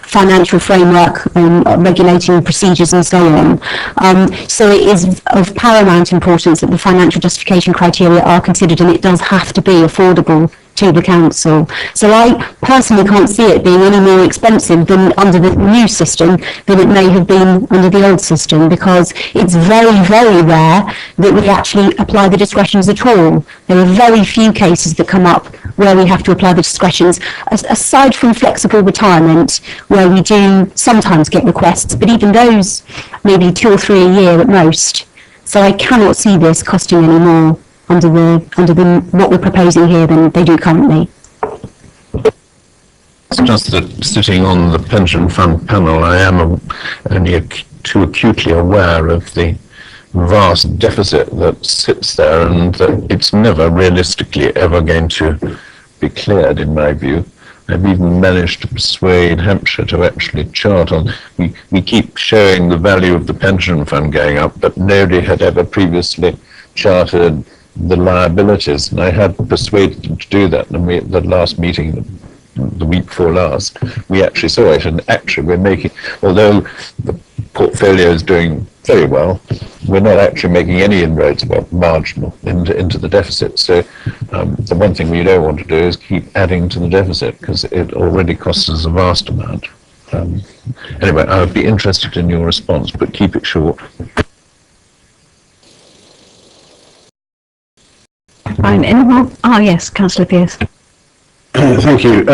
financial framework, regulating procedures and so on. So it is of paramount importance that the financial justification criteria are considered, and it does have to be affordable to the council. So I personally can't see it being any more expensive than under the new system than it may have been under the old system, because it's very, very rare that we actually apply the discretions at all. There are very few cases that come up where we have to apply the discretions, aside from flexible retirement, where we do sometimes get requests, but even those maybe 2 or 3 a year at most. So I cannot see this costing any more under the what we're proposing here than they do currently. It's just that sitting on the pension fund panel, I am only too acutely aware of the vast deficit that sits there, and that it's never realistically ever going to be cleared, in my view. I've even managed to persuade Hampshire to actually chart on, we keep showing the value of the pension fund going up, but nobody had ever previously charted the liabilities, and I had persuaded them to do that. And the last meeting, the week before last, we actually saw it, and actually we're making, although the portfolio is doing very well, we're not actually making any inroads, well, marginal, into the deficit. So the one thing we don't want to do is keep adding to the deficit, because it already costs us a vast amount. Anyway, I would be interested in your response, but keep it short. Fine. Any more? Oh, yes, Councillor Pearce. Thank you.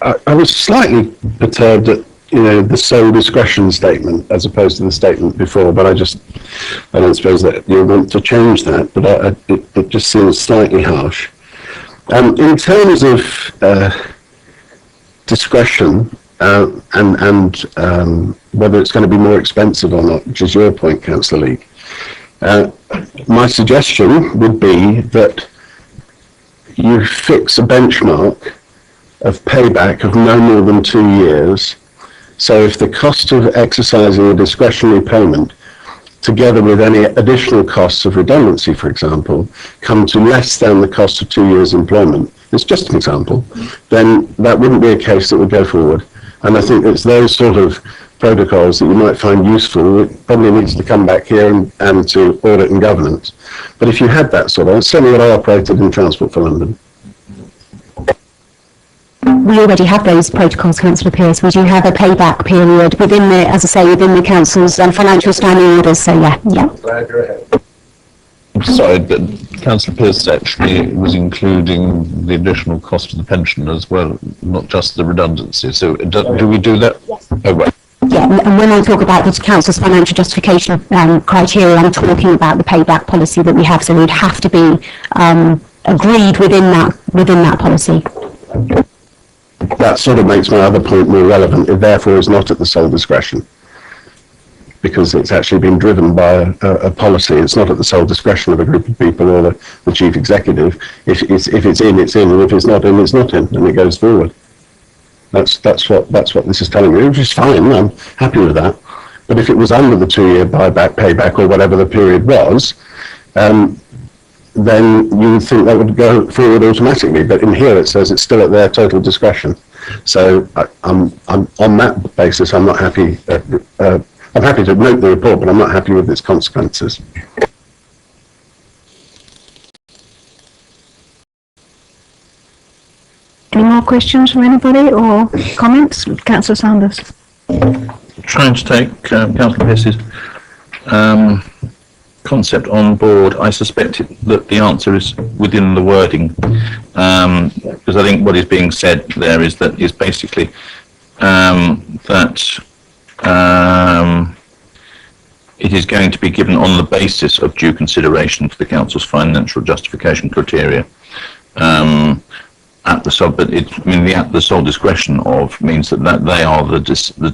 I was slightly perturbed at, the sole discretion statement as opposed to the statement before, but I don't suppose that you want to change that, but it just seems slightly harsh. In terms of discretion and whether it's going to be more expensive or not, which is your point, Councillor Leake, my suggestion would be that you fix a benchmark of payback of no more than 2 years. So if the cost of exercising a discretionary payment, together with any additional costs of redundancy, for example, come to less than the cost of 2 years' employment, it's just an example, then that wouldn't be a case that would go forward. And I think it's those sort of protocols that you might find useful. It probably needs to come back here and to audit and governance. But if you had that sort of, it's certainly what I operated in Transport for London. We already have those protocols, Councillor Pearce. We do have a payback period within the, as I say, within the council's financial standing orders. So yeah. Glad you're ahead. Sorry, but Councillor Pearce actually was including the additional cost of the pension as well, not just the redundancy. So do we do that? Yes. Oh, right. Yeah, and when I talk about the council's financial justification criteria, I'm talking about the payback policy that we have. So it would have to be agreed within that policy. That sort of makes my other point more relevant. It therefore is not at the sole discretion, because it's actually been driven by a policy. It's not at the sole discretion of a group of people or the chief executive. If it's in, it's in, and if it's not in, it's not in, and it goes forward. That's what this is telling me, which is fine. I'm happy with that. But if it was under the 2-year buyback, payback, or whatever the period was, then you would think that would go forward automatically. But in here it says it's still at their total discretion. So I'm on that basis, I'm not happy. I'm happy to note the report, but I'm not happy with its consequences. questions from anybody or comments? Councillor Sanders. Trying to take Councillor Pierce's concept on board, I suspect that the answer is within the wording, because I think what is being said there is basically that it is going to be given on the basis of due consideration to the council's financial justification criteria. At the the sole discretion of means that they are the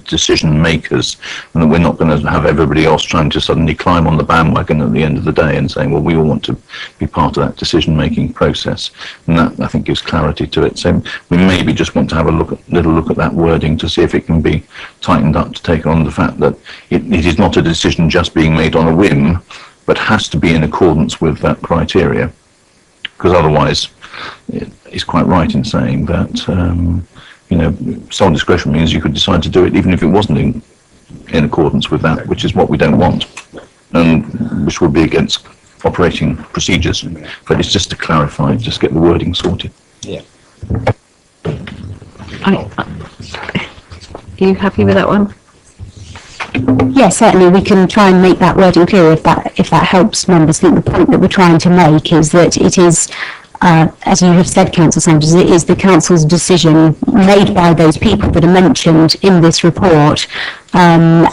decision makers, and that we're not going to have everybody else trying to suddenly climb on the bandwagon at the end of the day and saying, well, we all want to be part of that decision making process, and that I think gives clarity to it. So we maybe just want to have a little look at that wording to see if it can be tightened up to take on the fact that it is not a decision just being made on a whim, but has to be in accordance with that criteria, because otherwise it's quite right in saying that sole discretion means you could decide to do it even if it wasn't in accordance with that, which is what we don't want, and which would be against operating procedures. But it's just to clarify, just get the wording sorted. Yeah. Are you happy with that one? Yes, certainly we can try and make that wording clear if that helps members. I think the point that we're trying to make is that it is, as you have said, Councillor Sanders, it is the council's decision made by those people that are mentioned in this report, and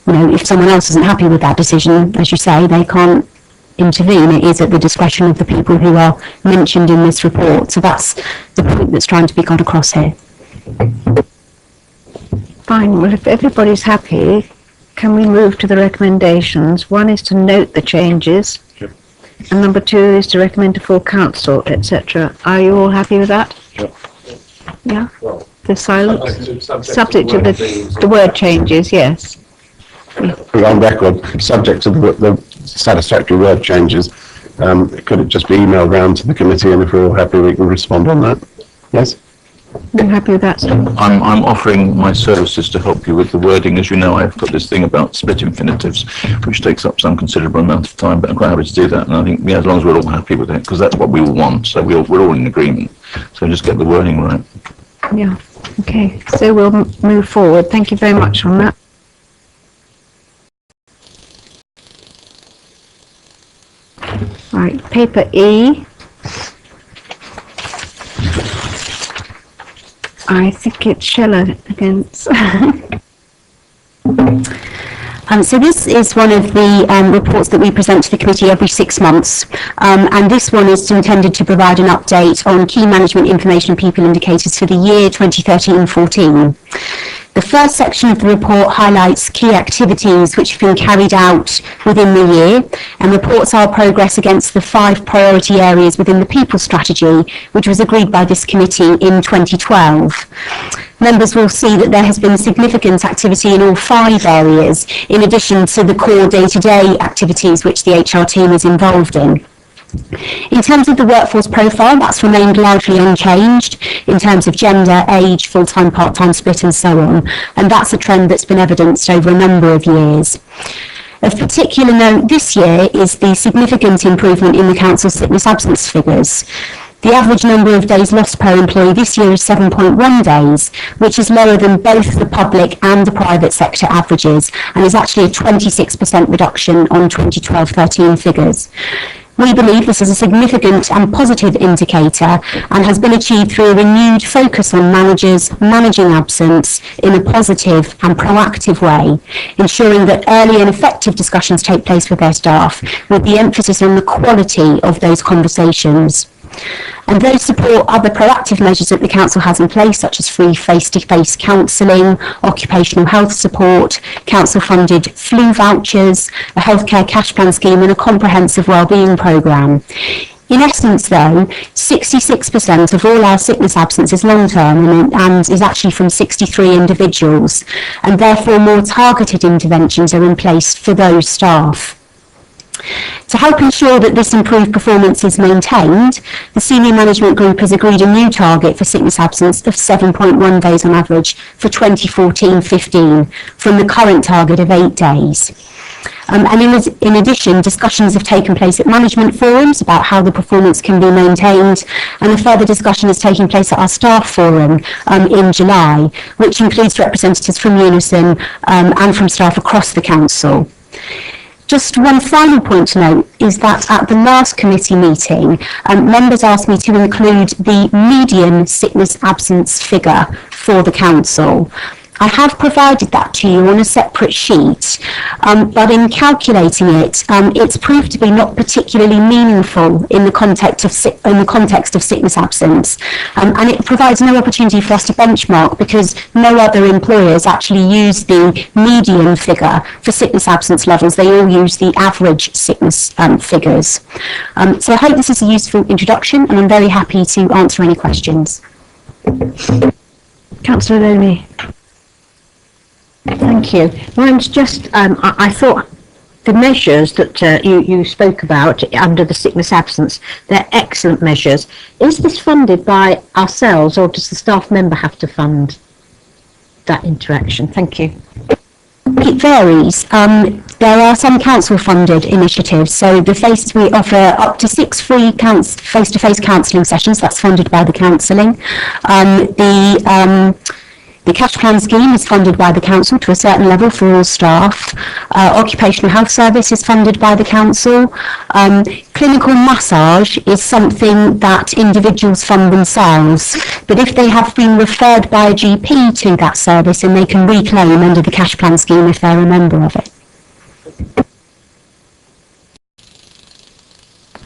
if someone else isn't happy with that decision, as you say, they can't intervene. It is at the discretion of the people who are mentioned in this report. So that's the point that's trying to be got across here. Fine. Well, if everybody's happy, can we move to the recommendations? One is to note the changes. Sure. And number 2 is to recommend to full council, etc. Are you all happy with that? Sure. Yeah? Well, The silence? subject to the word changes, yes. We're on record, subject to the satisfactory word changes. Could it just be emailed round to the committee, and if we're all happy, we can respond on that? Yes? You're happy with that, sir? I'm offering my services to help you with the wording. As you know, I've got this thing about split infinitives, which takes up some considerable amount of time, but I'm quite happy to do that. And I think, as long as we're all happy with it, because that's what we all want, so we're all in agreement. So just get the wording right. Yeah. Okay. So we'll move forward. Thank you very much on that. Right. Paper E. I think it's Sheila against. So this is one of the reports that we present to the committee every 6 months, and this one is intended to provide an update on key management information and people indicators for the year 2013-14. The first section of the report highlights key activities which have been carried out within the year and reports our progress against the 5 priority areas within the people strategy, which was agreed by this committee in 2012. Members will see that there has been significant activity in all 5 areas, in addition to the core day-to-day activities which the HR team is involved in. In terms of the workforce profile, that's remained largely unchanged in terms of gender, age, full-time, part-time split and so on, and that's a trend that's been evidenced over a number of years. Of particular note this year is the significant improvement in the council's sickness absence figures. The average number of days lost per employee this year is 7.1 days, which is lower than both the public and the private sector averages, and is actually a 26% reduction on 2012-13 figures. We believe this is a significant and positive indicator and has been achieved through a renewed focus on managers managing absence in a positive and proactive way, ensuring that early and effective discussions take place with their staff, with the emphasis on the quality of those conversations. And those support other proactive measures that the council has in place, such as free face-to-face counselling, occupational health support, council-funded flu vouchers, a healthcare cash plan scheme and a comprehensive wellbeing programme. In essence, though, 66% of all our sickness absence is long-term and is actually from 63 individuals, and therefore more targeted interventions are in place for those staff. To help ensure that this improved performance is maintained, the senior management group has agreed a new target for sickness absence of 7.1 days on average for 2014-15 from the current target of 8 days. And in addition, discussions have taken place at management forums about how the performance can be maintained, and a further discussion is taking place at our staff forum in July, which includes representatives from Unison and from staff across the council. Just one final point to note is that at the last committee meeting, members asked me to include the median sickness absence figure for the council. I have provided that to you on a separate sheet, but in calculating it, it's proved to be not particularly meaningful in the context of sickness absence, and it provides no opportunity for us to benchmark because no other employers actually use the median figure for sickness absence levels. They all use the average sickness figures. So I hope this is a useful introduction, and I'm very happy to answer any questions. Councillor Loney. Thank you. Mine's just, I thought the measures that you spoke about under the sickness absence, they're excellent measures. Is this funded by ourselves, or does the staff member have to fund that interaction? Thank you. It varies. There are some council-funded initiatives. So we offer up to 6 free face-to-face counselling sessions. That's funded by the counselling. The cash plan scheme is funded by the council to a certain level for all staff. Occupational health service is funded by the council. Clinical massage is something that individuals fund themselves, but if they have been referred by a GP to that service, then they can reclaim under the cash plan scheme if they're a member of it.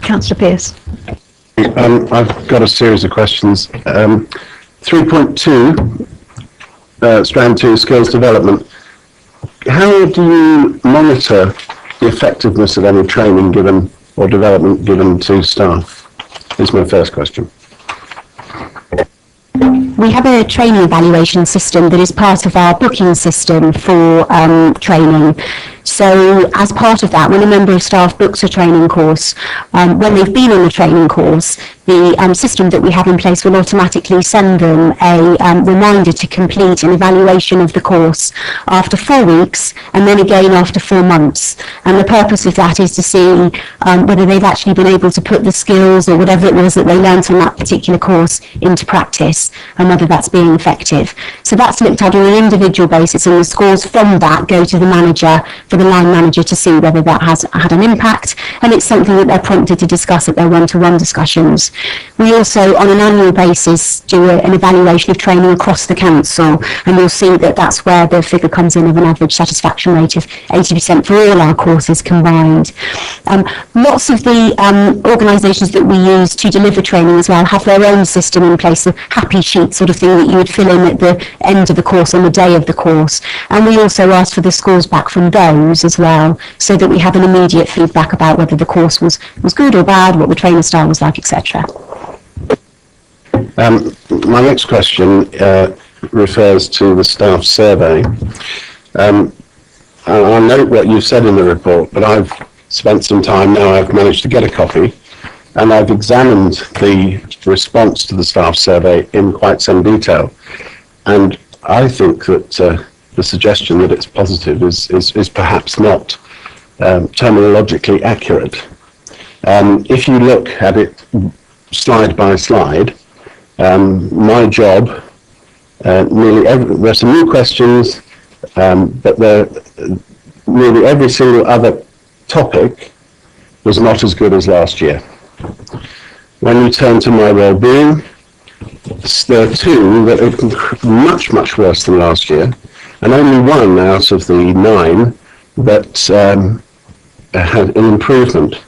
Councillor Pearce. I've got a series of questions. 3.2. Strand 2, skills development. How do you monitor the effectiveness of any training given or development given to staff? Is my first question. We have a training evaluation system that is part of our booking system for training. So as part of that, when a member of staff books a training course, when they've been on the training course, the system that we have in place will automatically send them a reminder to complete an evaluation of the course after 4 weeks and then again after 4 months. And the purpose of that is to see whether they've actually been able to put the skills or whatever it was that they learnt on that particular course into practice and whether that's being effective. So that's looked at on an individual basis, and the scores from that go to the manager, for the line manager, to see whether that has had an impact, and it's something that they're prompted to discuss at their one-to-one discussions. We also, on an annual basis, do an evaluation of training across the council, and you'll see that that's where the figure comes in of an average satisfaction rate of 80% for all our courses combined. Lots of the organisations that we use to deliver training as well have their own system in place, a happy sheet sort of thing that you would fill in at the end of the course on the day of the course, and we also ask for the scores back from those as well, so that we have an immediate feedback about whether the course was good or bad, what the trainer style was like, etc. My next question refers to the staff survey. I note what you said in the report, but I've spent some time now, I've managed to get a copy, and I've examined the response to the staff survey in quite some detail. And I think that the suggestion that it's positive is perhaps not terminologically accurate. If you look at it slide by slide, my job, there's some new questions, but nearly every single other topic was not as good as last year. When you turn to my well-being, there are 2 that are much, much worse than last year, and only 1 out of the 9 that had an improvement.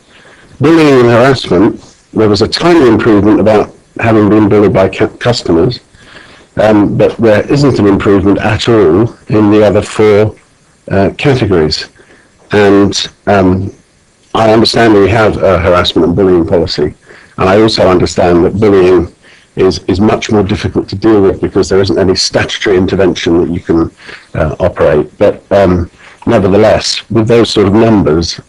Bullying and harassment, there was a tiny improvement about having been bullied by customers, but there isn't an improvement at all in the other 4 categories. And I understand we have a harassment and bullying policy, and I also understand that bullying is much more difficult to deal with because there isn't any statutory intervention that you can operate. But nevertheless, with those sort of numbers,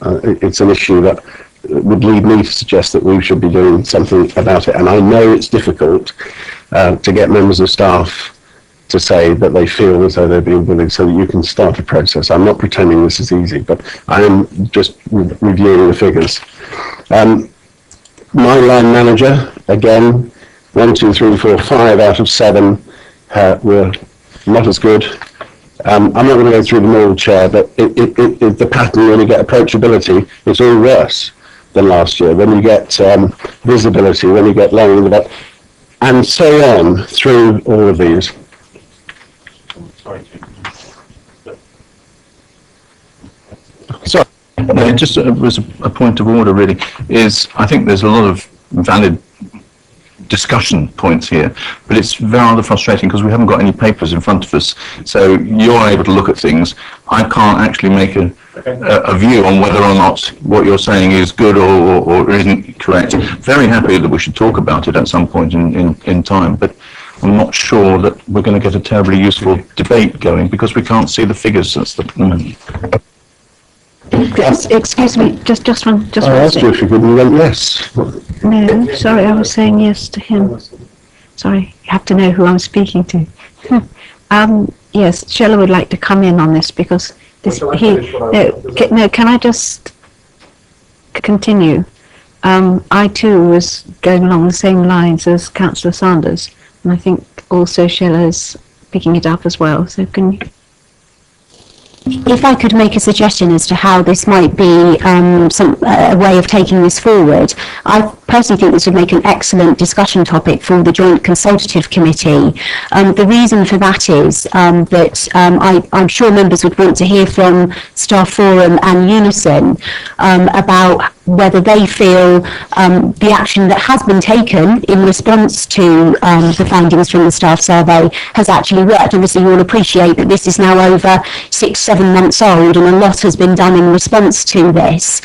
it's an issue that would lead me to suggest that we should be doing something about it. And I know it's difficult to get members of staff to say that they feel as though they're being bullied so that you can start a process. I'm not pretending this is easy, but I am just reviewing the figures. My line manager, again, 1, 2, 3, 4, 5 out of 7 were not as good. I'm not going to go through them all, Chair, but the pattern when you get approachability, it's all worse than last year. When you get visibility, when you get lowering the back, and so on through all of these. Sorry. No, it just was a point of order, really. I think there's a lot of valid discussion points here, but it's rather frustrating because we haven't got any papers in front of us. So you're able to look at things. I can't actually make a view on whether or not what you're saying is good or isn't correct. Very happy that we should talk about it at some point in time, but I'm not sure that we're going to get a terribly useful debate going because we can't see the figures. That's the Excuse me, just one I asked you if you could, and you went yes. No, sorry, I was saying yes to him. Sorry, you have to know who I'm speaking to. Yes, Shella would like to come in on this because this, can I just continue? I too was going along the same lines as Councillor Sanders, and I think also Shella's picking it up as well. So can you? If I could make a suggestion as to how this might be a way of taking this forward, I personally think this would make an excellent discussion topic for the Joint Consultative Committee. The reason for that is that I'm sure members would want to hear from Staff Forum and Unison about whether they feel the action that has been taken in response to the findings from the staff survey has actually worked. Obviously, you all appreciate that this is now over 6-7 months old and a lot has been done in response to this.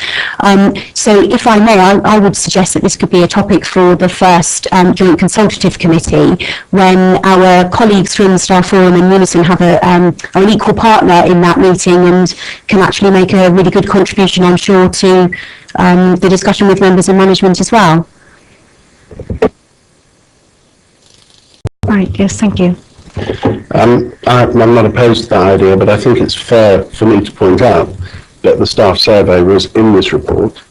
So if I may, I would suggest that this could be a topic for the first Joint Consultative Committee when our colleagues from Staff Forum and Unison have are an equal partner in that meeting and can actually make a really good contribution, I'm sure, to the discussion with members and management as well. Right, yes, thank you. I'm not opposed to that idea, but I think it's fair for me to point out that the staff survey was in this report.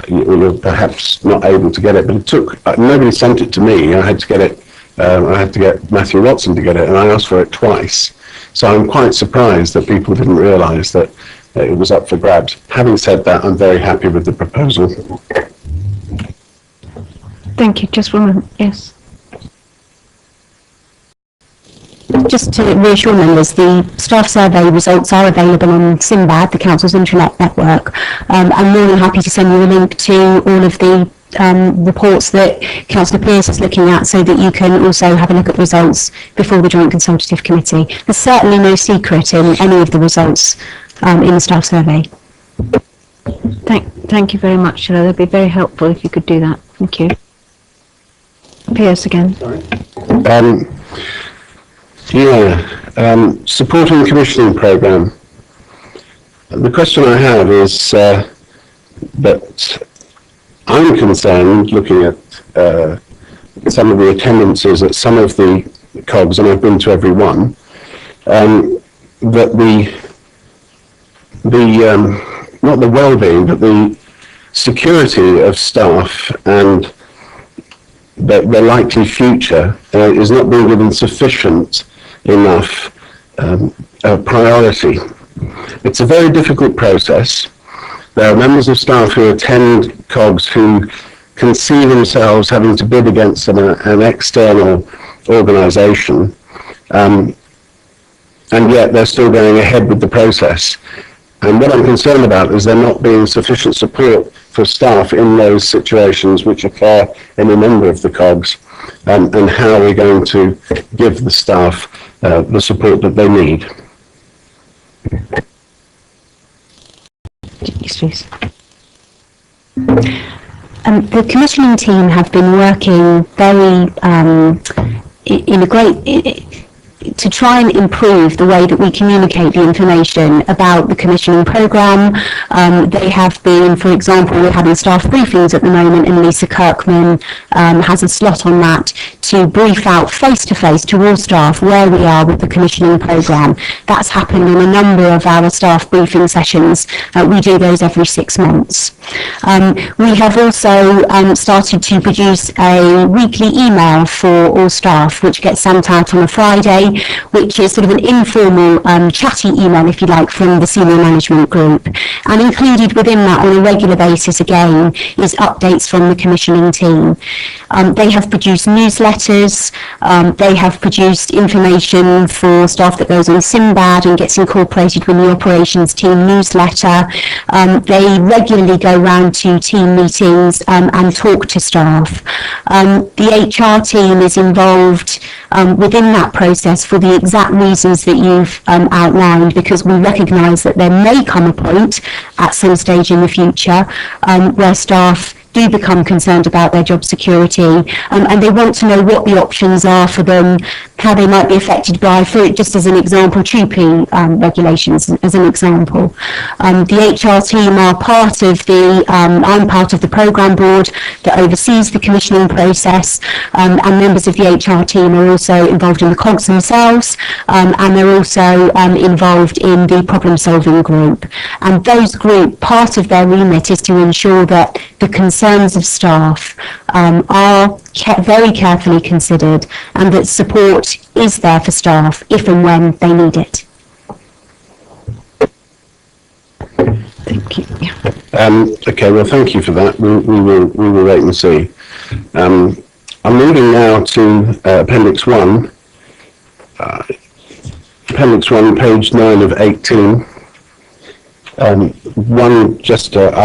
You're perhaps not able to get it, but it took, nobody sent it to me. I had to get it, I had to get Matthew Watson to get it, and I asked for it twice. So I'm quite surprised that people didn't realise that it was up for grabs. Having said that, I'm very happy with the proposal. Thank you. Just one moment. Yes. Just to reassure members, the staff survey results are available on Simbad, the Council's intranet network. I'm more than happy to send you a link to all of the reports that Councillor Pearce is looking at so that you can also have a look at the results before the Joint Consultative Committee. There's certainly no secret in any of the results in the staff survey. Thank you very much, Shella. That'd be very helpful if you could do that. Thank you. Pearce again. Sorry. Supporting the commissioning programme. The question I have is that I'm concerned, looking at some of the attendances at some of the COGs, and I've been to every one, that not the well-being, but the security of staff and their likely future is not being given sufficient enough priority. It's a very difficult process. There are members of staff who attend COGs who can see themselves having to bid against an external organisation, and yet they're still going ahead with the process. And what I'm concerned about is there not being sufficient support for staff in those situations which occur in a number of the COGs, and how we're going to give the staff the support that they need. Yes, please. The commissioning team have been working very to try and improve the way that we communicate the information about the commissioning programme. They have been, for example, we're having staff briefings at the moment, and Lisa Kirkman has a slot on that to brief out face-to-face to all staff where we are with the commissioning programme. That's happened in a number of our staff briefing sessions. We do those every 6 months. We have also started to produce a weekly email for all staff, which gets sent out on a Friday, which is sort of an informal chatty email, if you like, from the senior management group. And included within that on a regular basis, again, is updates from the commissioning team. They have produced newsletters, they have produced information for staff that goes on Simbad and gets incorporated with the operations team newsletter. They regularly go round to team meetings and talk to staff. The HR team is involved within that process for the exact reasons that you've outlined, because we recognise that there may come a point at some stage in the future where staff do become concerned about their job security, and they want to know what the options are for them, how they might be affected by, for just as an example, trooping regulations as an example. The HR team are part of the, I'm part of the programme board that oversees the commissioning process, and members of the HR team are also involved in the COGS themselves, and they're also involved in the problem solving group. And those group, part of their remit is to ensure that the concerns of staff are very carefully considered, and that support is there for staff if and when they need it. Thank you. Okay, well, thank you for that. We will wait and see. I'm moving now to Appendix 1. Appendix 1, page 9 of 18. I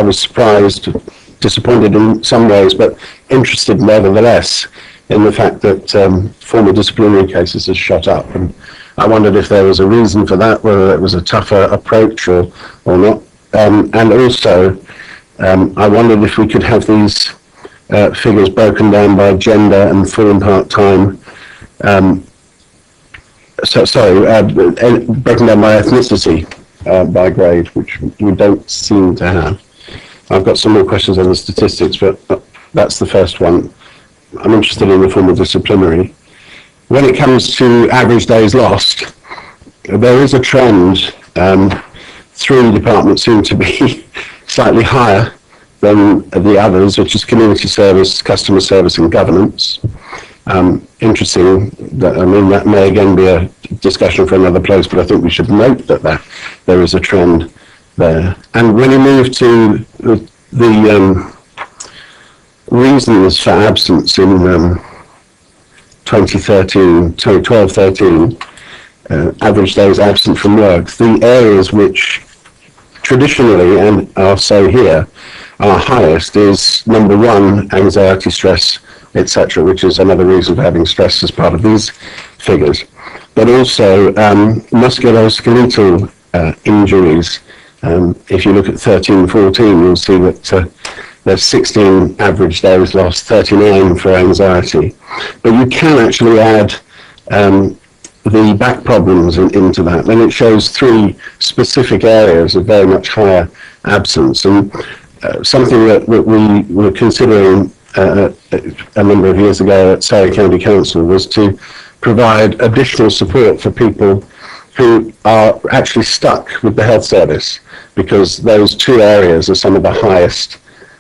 was surprised, disappointed in some ways, but interested nevertheless in the fact that former disciplinary cases have shot up. And I wondered if there was a reason for that, whether it was a tougher approach or not. And also, I wondered if we could have these figures broken down by gender and full and part-time. Broken down by ethnicity by grade, which we don't seem to have. I've got some more questions on the statistics, but that's the first one. I'm interested in the formal disciplinary. When it comes to average days lost, there is a trend. 3 departments seem to be slightly higher than the others, which is community service, customer service, and governance. Interesting. That may again be a discussion for another place, but I think we should note that there is a trend there. And when you move to the reasons for absence in 12-13, average days absent from work, the areas which traditionally, and I'll say here, are highest is number 1, anxiety, stress, etc., which is another reason for having stress as part of these figures. But also musculoskeletal injuries. If you look at 13-14, you'll see that there's 16 average days lost, 39 for anxiety. But you can actually add the back problems into that. Then it shows 3 specific areas of very much higher absence. And something that we were considering a number of years ago at Surrey County Council was to provide additional support for people who are actually stuck with the health service, because those 2 areas are some of the highest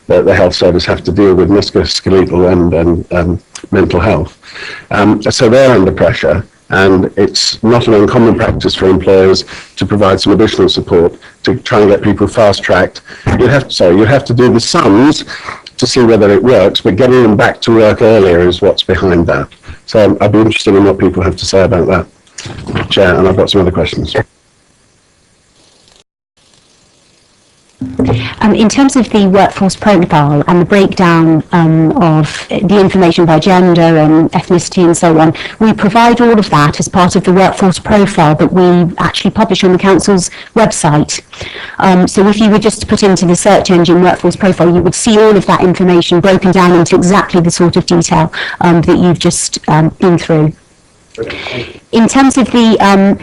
that the health service have to deal with, musculoskeletal and mental health. So they're under pressure, and it's not an uncommon practice for employers to provide some additional support to try and get people fast-tracked. You have to do the sums to see whether it works, but getting them back to work earlier is what's behind that. So I'd be interested in what people have to say about that, Chair, and I've got some other questions. In terms of the workforce profile and the breakdown of the information by gender and ethnicity and so on, we provide all of that as part of the workforce profile that we actually publish on the Council's website. So if you were just to put into the search engine workforce profile, you would see all of that information broken down into exactly the sort of detail that you've just been through. In terms of the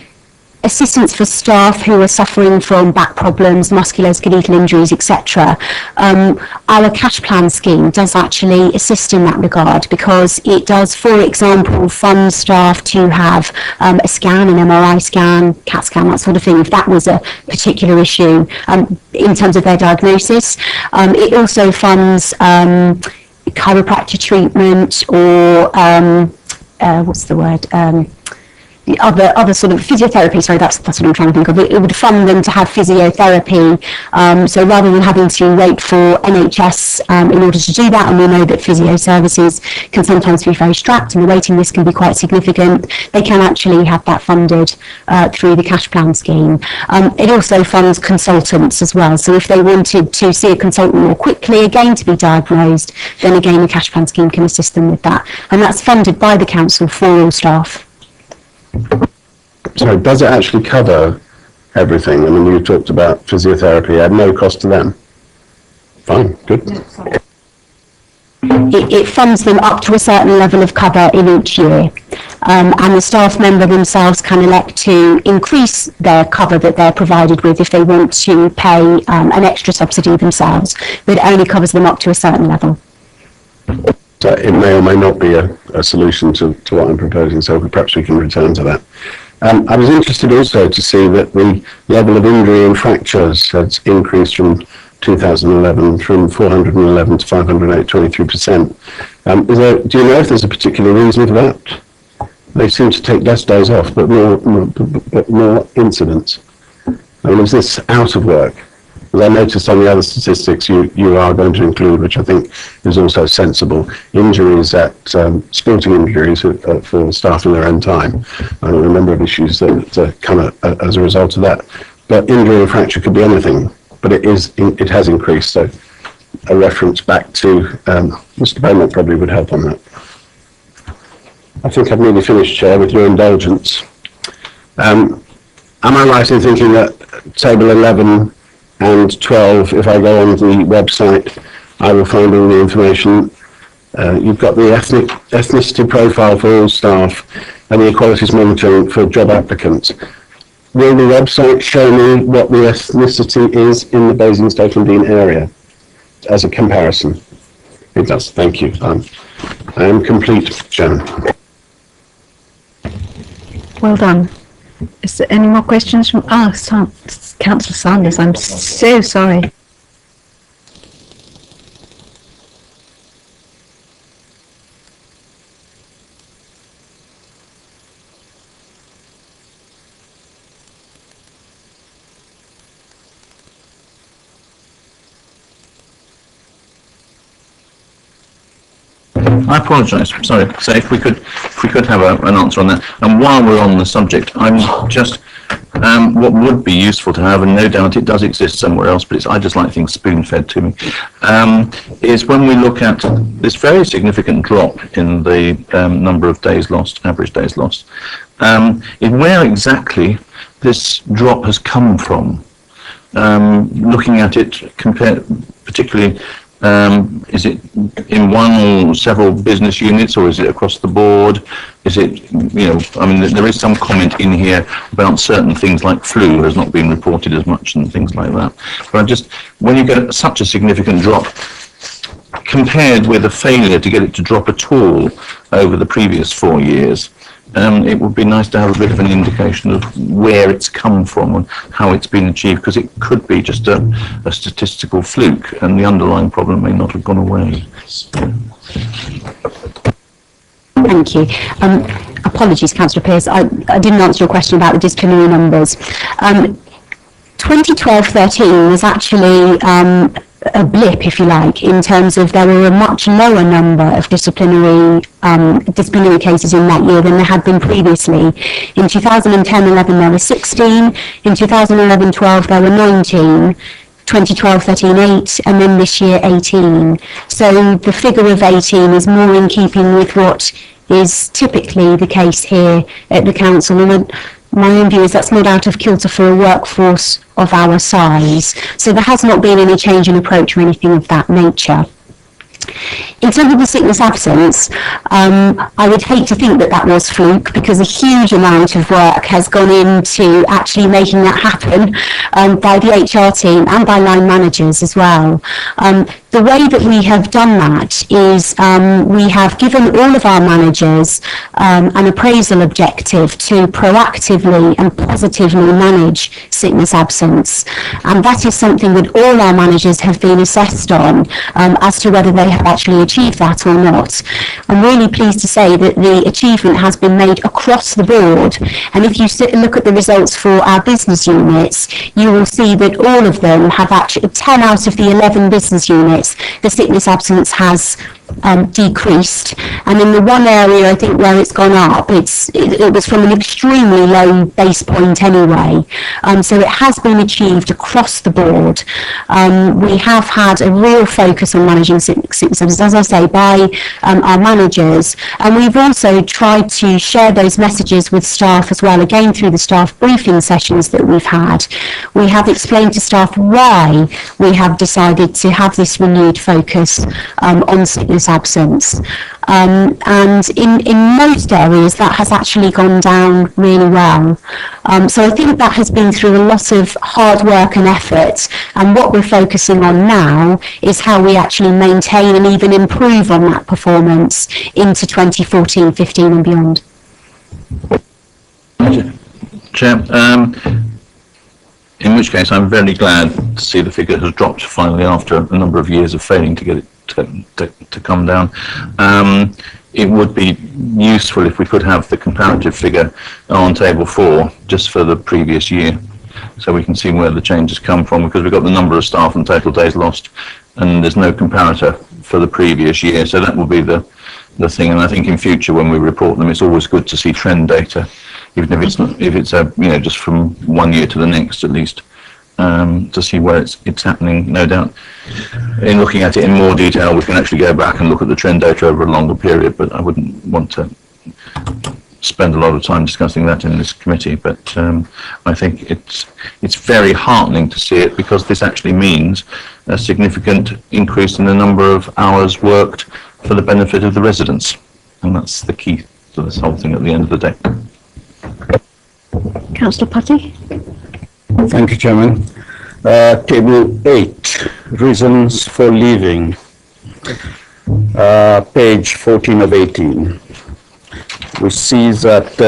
assistance for staff who are suffering from back problems, musculoskeletal injuries, etc. Our cash plan scheme does actually assist in that regard, because it does, for example, fund staff to have a scan, an MRI scan, CAT scan, that sort of thing, if that was a particular issue in terms of their diagnosis. It also funds chiropractic treatment or what's the word? Other sort of physiotherapy, sorry, that's what I'm trying to think of. It would fund them to have physiotherapy. So rather than having to wait for NHS in order to do that, and we know that physio services can sometimes be very strapped and the waiting list can be quite significant, they can actually have that funded through the cash plan scheme. It also funds consultants as well. So if they wanted to see a consultant more quickly, again to be diagnosed, then again the cash plan scheme can assist them with that. And that's funded by the council for all staff. So does it actually cover everything? I mean, you talked about physiotherapy at no cost to them. Fine, good. It funds them up to a certain level of cover in each year. And the staff member themselves can elect to increase their cover that they're provided with if they want to pay an extra subsidy themselves, but it only covers them up to a certain level. So it may or may not be a solution to what I'm proposing, so perhaps we can return to that. I was interested also to see that the level of injury and fractures has increased from 2011 from 411 to 508, 23%. Do you know if there's a particular reason for that? They seem to take less days off, but more incidents. I mean, is this out of work? As I noticed on the other statistics you are going to include, which I think is also sensible, injuries sporting injuries for staff in their own time. I know a number of issues that come as a result of that. But injury and fracture could be anything, but it has increased. So a reference back to Mr. Beaumont probably would help on that. I think I've nearly finished, Chair, with your indulgence. Am I right in thinking that Table 11 and 12, if I go on the website, I will find all the information. You've got the ethnicity profile for all staff and the equalities monitoring for job applicants. Will the website show me what the ethnicity is in the Basingstoke and Dean area as a comparison? It does, thank you. I am complete, Chairman. Well done. Is there any more questions from... Councillor Sanders, I'm so sorry. I apologise. Sorry. So if we could have an answer on that. And while we're on the subject, I'm just what would be useful to have, and no doubt it does exist somewhere else, but I just like things spoon-fed to me. Is when we look at this very significant drop in the number of days lost, average days lost, is where exactly this drop has come from. Looking at it, particularly. Is it in one or several business units, or is it across the board? Is it, I mean, there is some comment in here about certain things like flu has not been reported as much and things like that. But when you get such a significant drop, compared with a failure to get it to drop at all over the previous 4 years, it would be nice to have a bit of an indication of where it's come from and how it's been achieved, because it could be just a statistical fluke and the underlying problem may not have gone away. Thank you. Apologies, Councillor Pearce. I didn't answer your question about the disciplinary numbers. 2012-13 was actually a blip, if you like, in terms of there were a much lower number of disciplinary cases in that year than there had been previously. In 2010-11 there were 16, in 2011-12 there were 19, 2012-13 8, and then this year 18. So the figure of 18 is more in keeping with what is typically the case here at the council, and my own view is that's not out of kilter for a workforce of our size. So there has not been any change in approach or anything of that nature. In terms of the sickness absence, I would hate to think that that was fluke, because a huge amount of work has gone into actually making that happen by the HR team and by line managers as well. The way that we have done that is we have given all of our managers an appraisal objective to proactively and positively manage sickness absence, and that is something that all our managers have been assessed on as to whether they have actually achieved that or not. I'm really pleased to say that the achievement has been made across the board, and if you look at the results for our business units, you will see that all of them have actually, 10 out of the 11 business units, the sickness absence has decreased, and in the one area I think where it's gone up, it was from an extremely low base point anyway, so it has been achieved across the board. We have had a real focus on managing sickness absence, as I say, by our managers, and we've also tried to share those messages with staff as well, again through the staff briefing sessions that we've had. We have explained to staff why we have decided to have this renewed focus on sickness absence, and in most areas that has actually gone down really well. So I think that has been through a lot of hard work and effort, and what we're focusing on now is how we actually maintain and even improve on that performance into 2014-15 and beyond. Chair, in which case I'm very glad to see the figure has dropped finally after a number of years of failing to get it to come down. It would be useful if we could have the comparative figure on table 4 just for the previous year, so we can see where the changes come from, because we've got the number of staff and total days lost, and there's no comparator for the previous year. So that will be the thing, and I think in future when we report them, it's always good to see trend data, even if it's not, if it's just from one year to the next at least. To see where it's happening. No doubt in looking at it in more detail we can actually go back and look at the trend data over a longer period, but I wouldn't want to spend a lot of time discussing that in this committee. But I think it's very heartening to see it, because this actually means a significant increase in the number of hours worked for the benefit of the residents, and that's the key to this whole thing at the end of the day. Councillor Putty? Thank you, Chairman. Table 8, reasons for leaving, page 14 of 18. We see that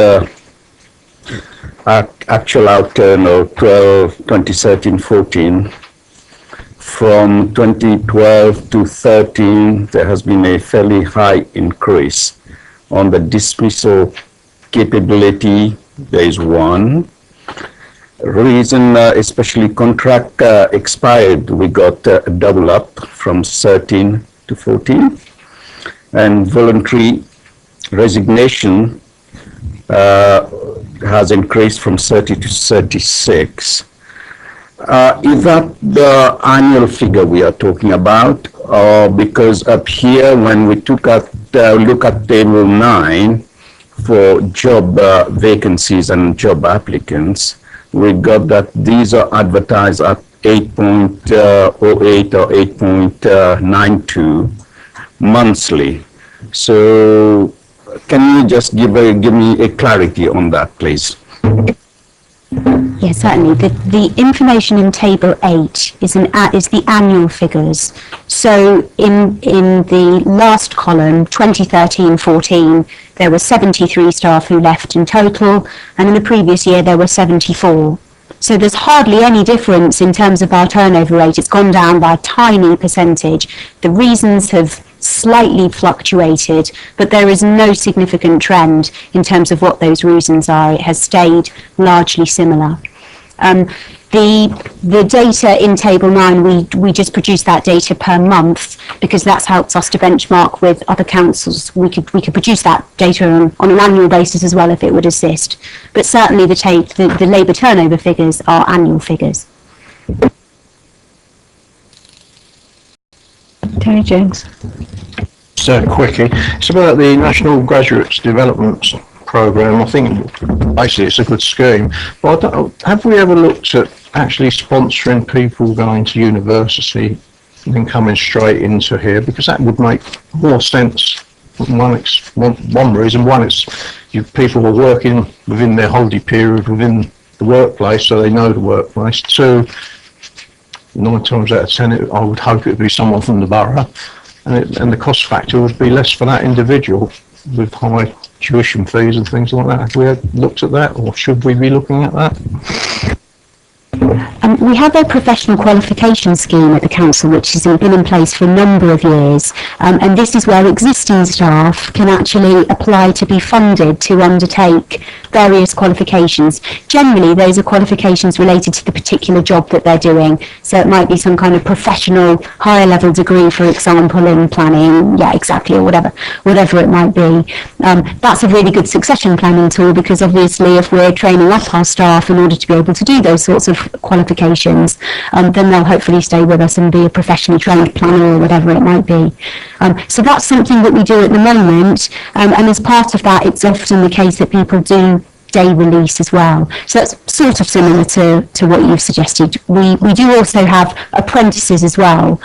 actual outturn of 2013-14, from 2012 to 13, there has been a fairly high increase. On the dismissal capability, there is one. Reason, especially contract expired, we got a double up from 13 to 14, and voluntary resignation has increased from 30 to 36. Is that the annual figure we are talking about? Because up here, when we look at table 9 for job vacancies and job applicants, we got that these are advertised at 8.08 or 8.92 monthly. So can you just give me a clarity on that, please? Yes, certainly. The information in Table 8 is the annual figures. So in the last column, 2013-14, there were 73 staff who left in total, and in the previous year there were 74. So there's hardly any difference in terms of our turnover rate. It's gone down by a tiny percentage. The reasons have slightly fluctuated, but there is no significant trend in terms of what those reasons are. It has stayed largely similar. The data in Table 9, we just produce that data per month because that's helps us to benchmark with other councils. We could produce that data on an annual basis as well if it would assist. But certainly the labour turnover figures are annual figures. Terry Jones. So quickie, it's about the National Graduates Development Programme. I think basically it's a good scheme, but have we ever looked at actually sponsoring people going to university than coming straight into here, because that would make more sense. One reason, it's people are working within their holiday period within the workplace, so they know the workplace. Two, 9 times out of 10, I would hope it would be someone from the borough, and the cost factor would be less for that individual with high tuition fees and things like that. Have we looked at that, or should we be looking at that? We have a professional qualification scheme at the council which has been in place for a number of years, and this is where existing staff can actually apply to be funded to undertake various qualifications. Generally, those are qualifications related to the particular job that they're doing. So it might be some kind of professional higher level degree, for example, in planning, or whatever it might be. That's a really good succession planning tool, because obviously if we're training up our staff in order to be able to do those sorts of qualifications, then they'll hopefully stay with us and be a professionally trained planner or whatever it might be. So that's something that we do at the moment, and as part of that, it's often the case that people do day release as well. So that's sort of similar to what you've suggested. We do also have apprentices as well,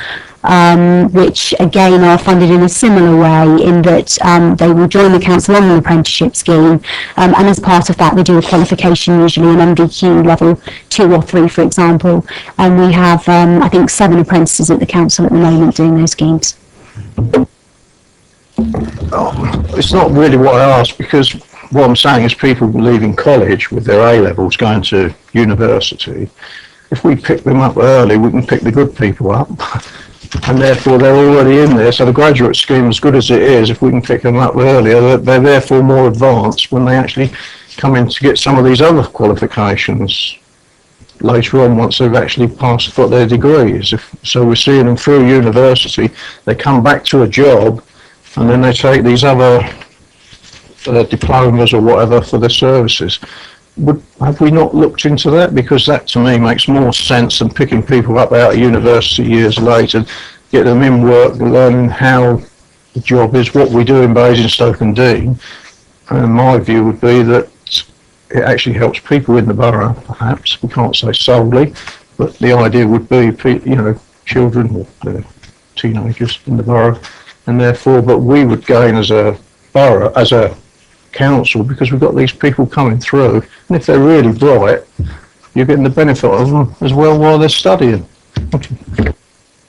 which again are funded in a similar way, in that they will join the council on an apprenticeship scheme, and as part of that they do a qualification, usually an MVQ level 2 or 3, for example, and we have I think 7 apprentices at the council at the moment doing those schemes. It's not really what I asked, because what I'm saying is people leaving college with their A-levels going to university, if we pick them up early, we can pick the good people up, and therefore they're already in there. So the graduate scheme, as good as it is, if we can pick them up earlier, they're therefore more advanced when they actually come in to get some of these other qualifications later on, once they've actually got their degrees. So we're seeing them through university, they come back to a job, and then they take these other diplomas or whatever for their services. Have we not looked into that? Because that to me makes more sense than picking people up out of university years later, get them in work, learning how the job is, what we do in Basingstoke and Dean. And my view would be that it actually helps people in the borough, perhaps. We can't say solely, but the idea would be, children or teenagers in the borough, and therefore, but we would gain as a borough, as a council, because we've got these people coming through, and if they're really bright, you're getting the benefit of them as well while they're studying.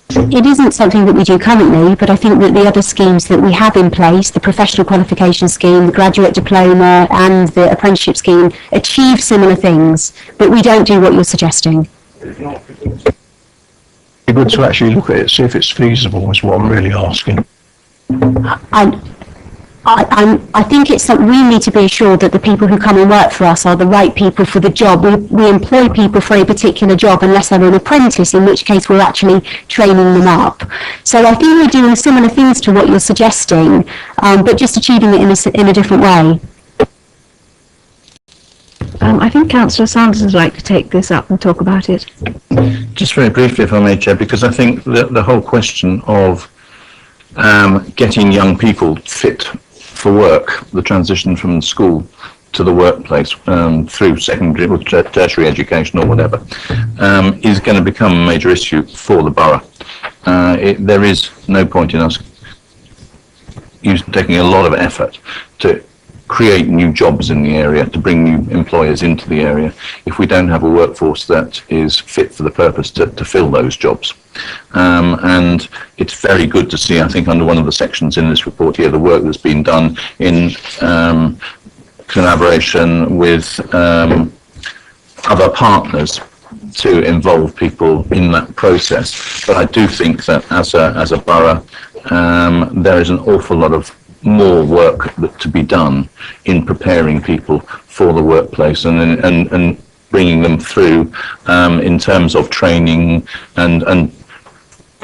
It isn't something that we do currently, but I think that the other schemes that we have in place, the professional qualification scheme, the graduate diploma and the apprenticeship scheme, achieve similar things, but we don't do what you're suggesting. It'd be good to actually look at it, see if it's feasible, is what I'm really asking. I think it's something we need to be assured that the people who come and work for us are the right people for the job. We employ people for a particular job unless they're an apprentice, in which case we're actually training them up. So I think we're doing similar things to what you're suggesting, but just achieving it in a different way. I think Councillor Sanders would like to take this up and talk about it. Just very briefly, if I may, Chair, because I think that the whole question of getting young people fit for work, the transition from school to the workplace through secondary or tertiary education or whatever, is going to become a major issue for the borough. There is no point in us taking a lot of effort to create new jobs in the area, to bring new employers into the area, if we don't have a workforce that is fit for the purpose to fill those jobs. And it's very good to see, I think, under one of the sections in this report here, the work that's been done in collaboration with other partners to involve people in that process. But I do think that as a borough, there is an awful lot of more work to be done in preparing people for the workplace and bringing them through in terms of training, and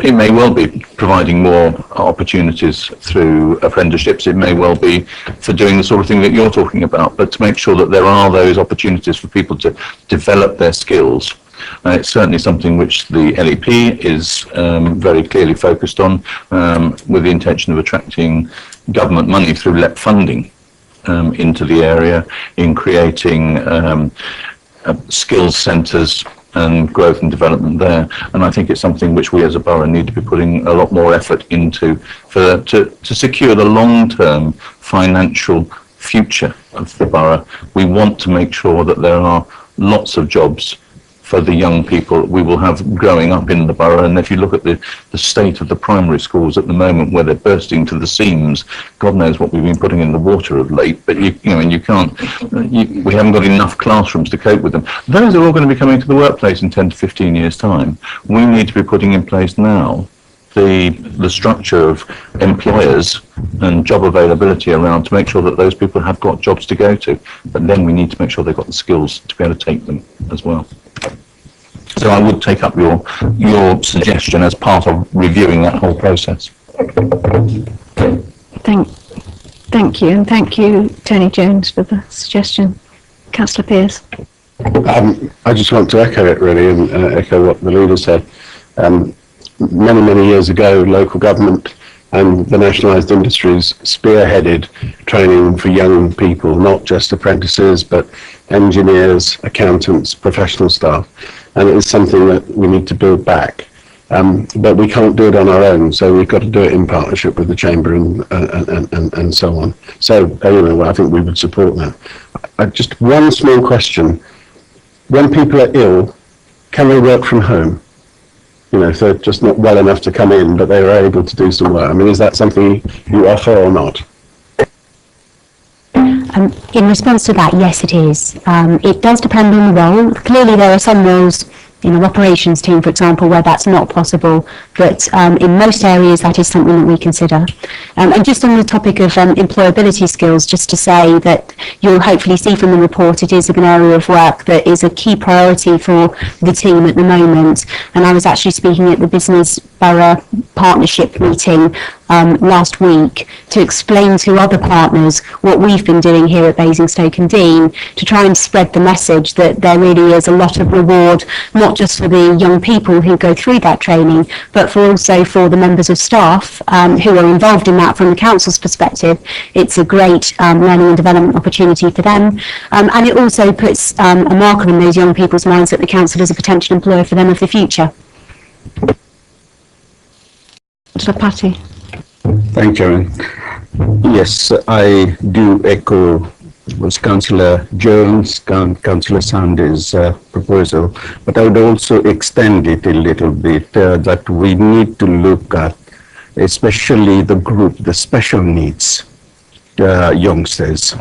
it may well be providing more opportunities through apprenticeships. It may well be for doing the sort of thing that you're talking about, but to make sure that there are those opportunities for people to develop their skills. It's certainly something which the LEP is very clearly focused on, with the intention of attracting government money through LEP funding into the area, in creating skills centres and growth and development there. And I think it's something which we as a borough need to be putting a lot more effort into to secure the long-term financial future of the borough. We want to make sure that there are lots of jobs for the young people we will have growing up in the borough. And if you look at the state of the primary schools at the moment, where they're bursting to the seams, God knows what we've been putting in the water of late, but we haven't got enough classrooms to cope with them. Those are all going to be coming to the workplace in 10 to 15 years time. We need to be putting in place now the structure of employers and job availability around to make sure that those people have got jobs to go to. But then we need to make sure they've got the skills to be able to take them as well. So I would take up your suggestion as part of reviewing that whole process. Thank you, and thank you, Tony Jones, for the suggestion. Councillor Pearce. I just want to echo it really, and echo what the leader said. Many years ago, local government and the nationalised industries spearheaded training for young people, not just apprentices, but engineers, accountants, professional staff. And it is something that we need to build back. But we can't do it on our own, so we've got to do it in partnership with the Chamber and so on. So, I think we would support that. Just one small question. When people are ill, can they work from home? If they're just not well enough to come in, but they are able to do some work. I mean, is that something you offer or not? In response to that, yes, it is. It does depend on the role. Clearly, there are some roles in an operations team, for example, where that's not possible, but in most areas that is something that we consider. And just on the topic of employability skills, just to say that you'll hopefully see from the report, it is an area of work that is a key priority for the team at the moment. And I was actually speaking at the Business Borough Partnership meeting last week to explain to other partners what we've been doing here at Basingstoke and Dean to try and spread the message that there really is a lot of reward, not just for the young people who go through that training, but also for the members of staff who are involved in that from the council's perspective. It's a great learning and development opportunity for them, and it also puts a marker in those young people's minds that the council is a potential employer for them of the future. Councillor Patty. Thank you. Yes, I do echo was Councillor Jones, Councillor Sanders' proposal, but I would also extend it a little bit that we need to look at especially the group, the special needs youngsters,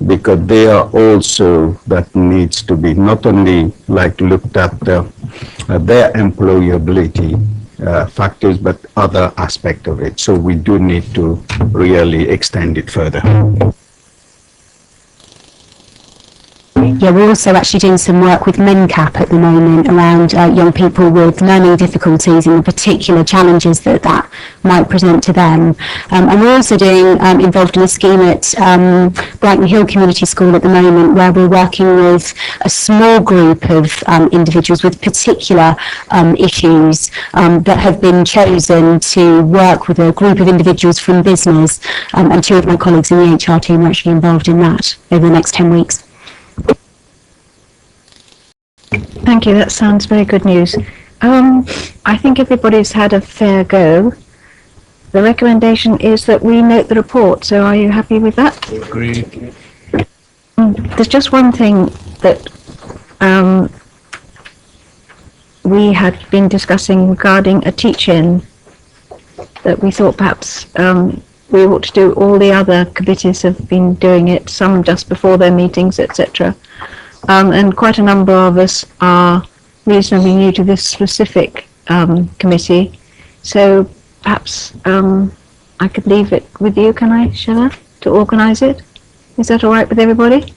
because they are also that needs to be not only looked at their employability factors, but other aspect of it. So we do need to really extend it further. Yeah, we're also actually doing some work with MenCap at the moment around young people with learning difficulties and the particular challenges that might present to them. And we're also involved in a scheme at Brighton Hill Community School at the moment, where we're working with a small group of individuals with particular issues that have been chosen to work with a group of individuals from business, and two of my colleagues in the HR team are actually involved in that over the next 10 weeks. Thank you, that sounds very good news. I think everybody's had a fair go. The recommendation is that we note the report, so are you happy with that? Agreed. There's just one thing that we had been discussing regarding a teach-in that we thought perhaps we ought to do. All the other committees have been doing it, some just before their meetings, etc. And quite a number of us are reasonably new to this specific committee. So perhaps I could leave it with you, can I, Shella, to organise it? Is that all right with everybody?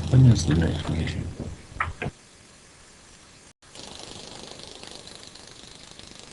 When is the next meeting?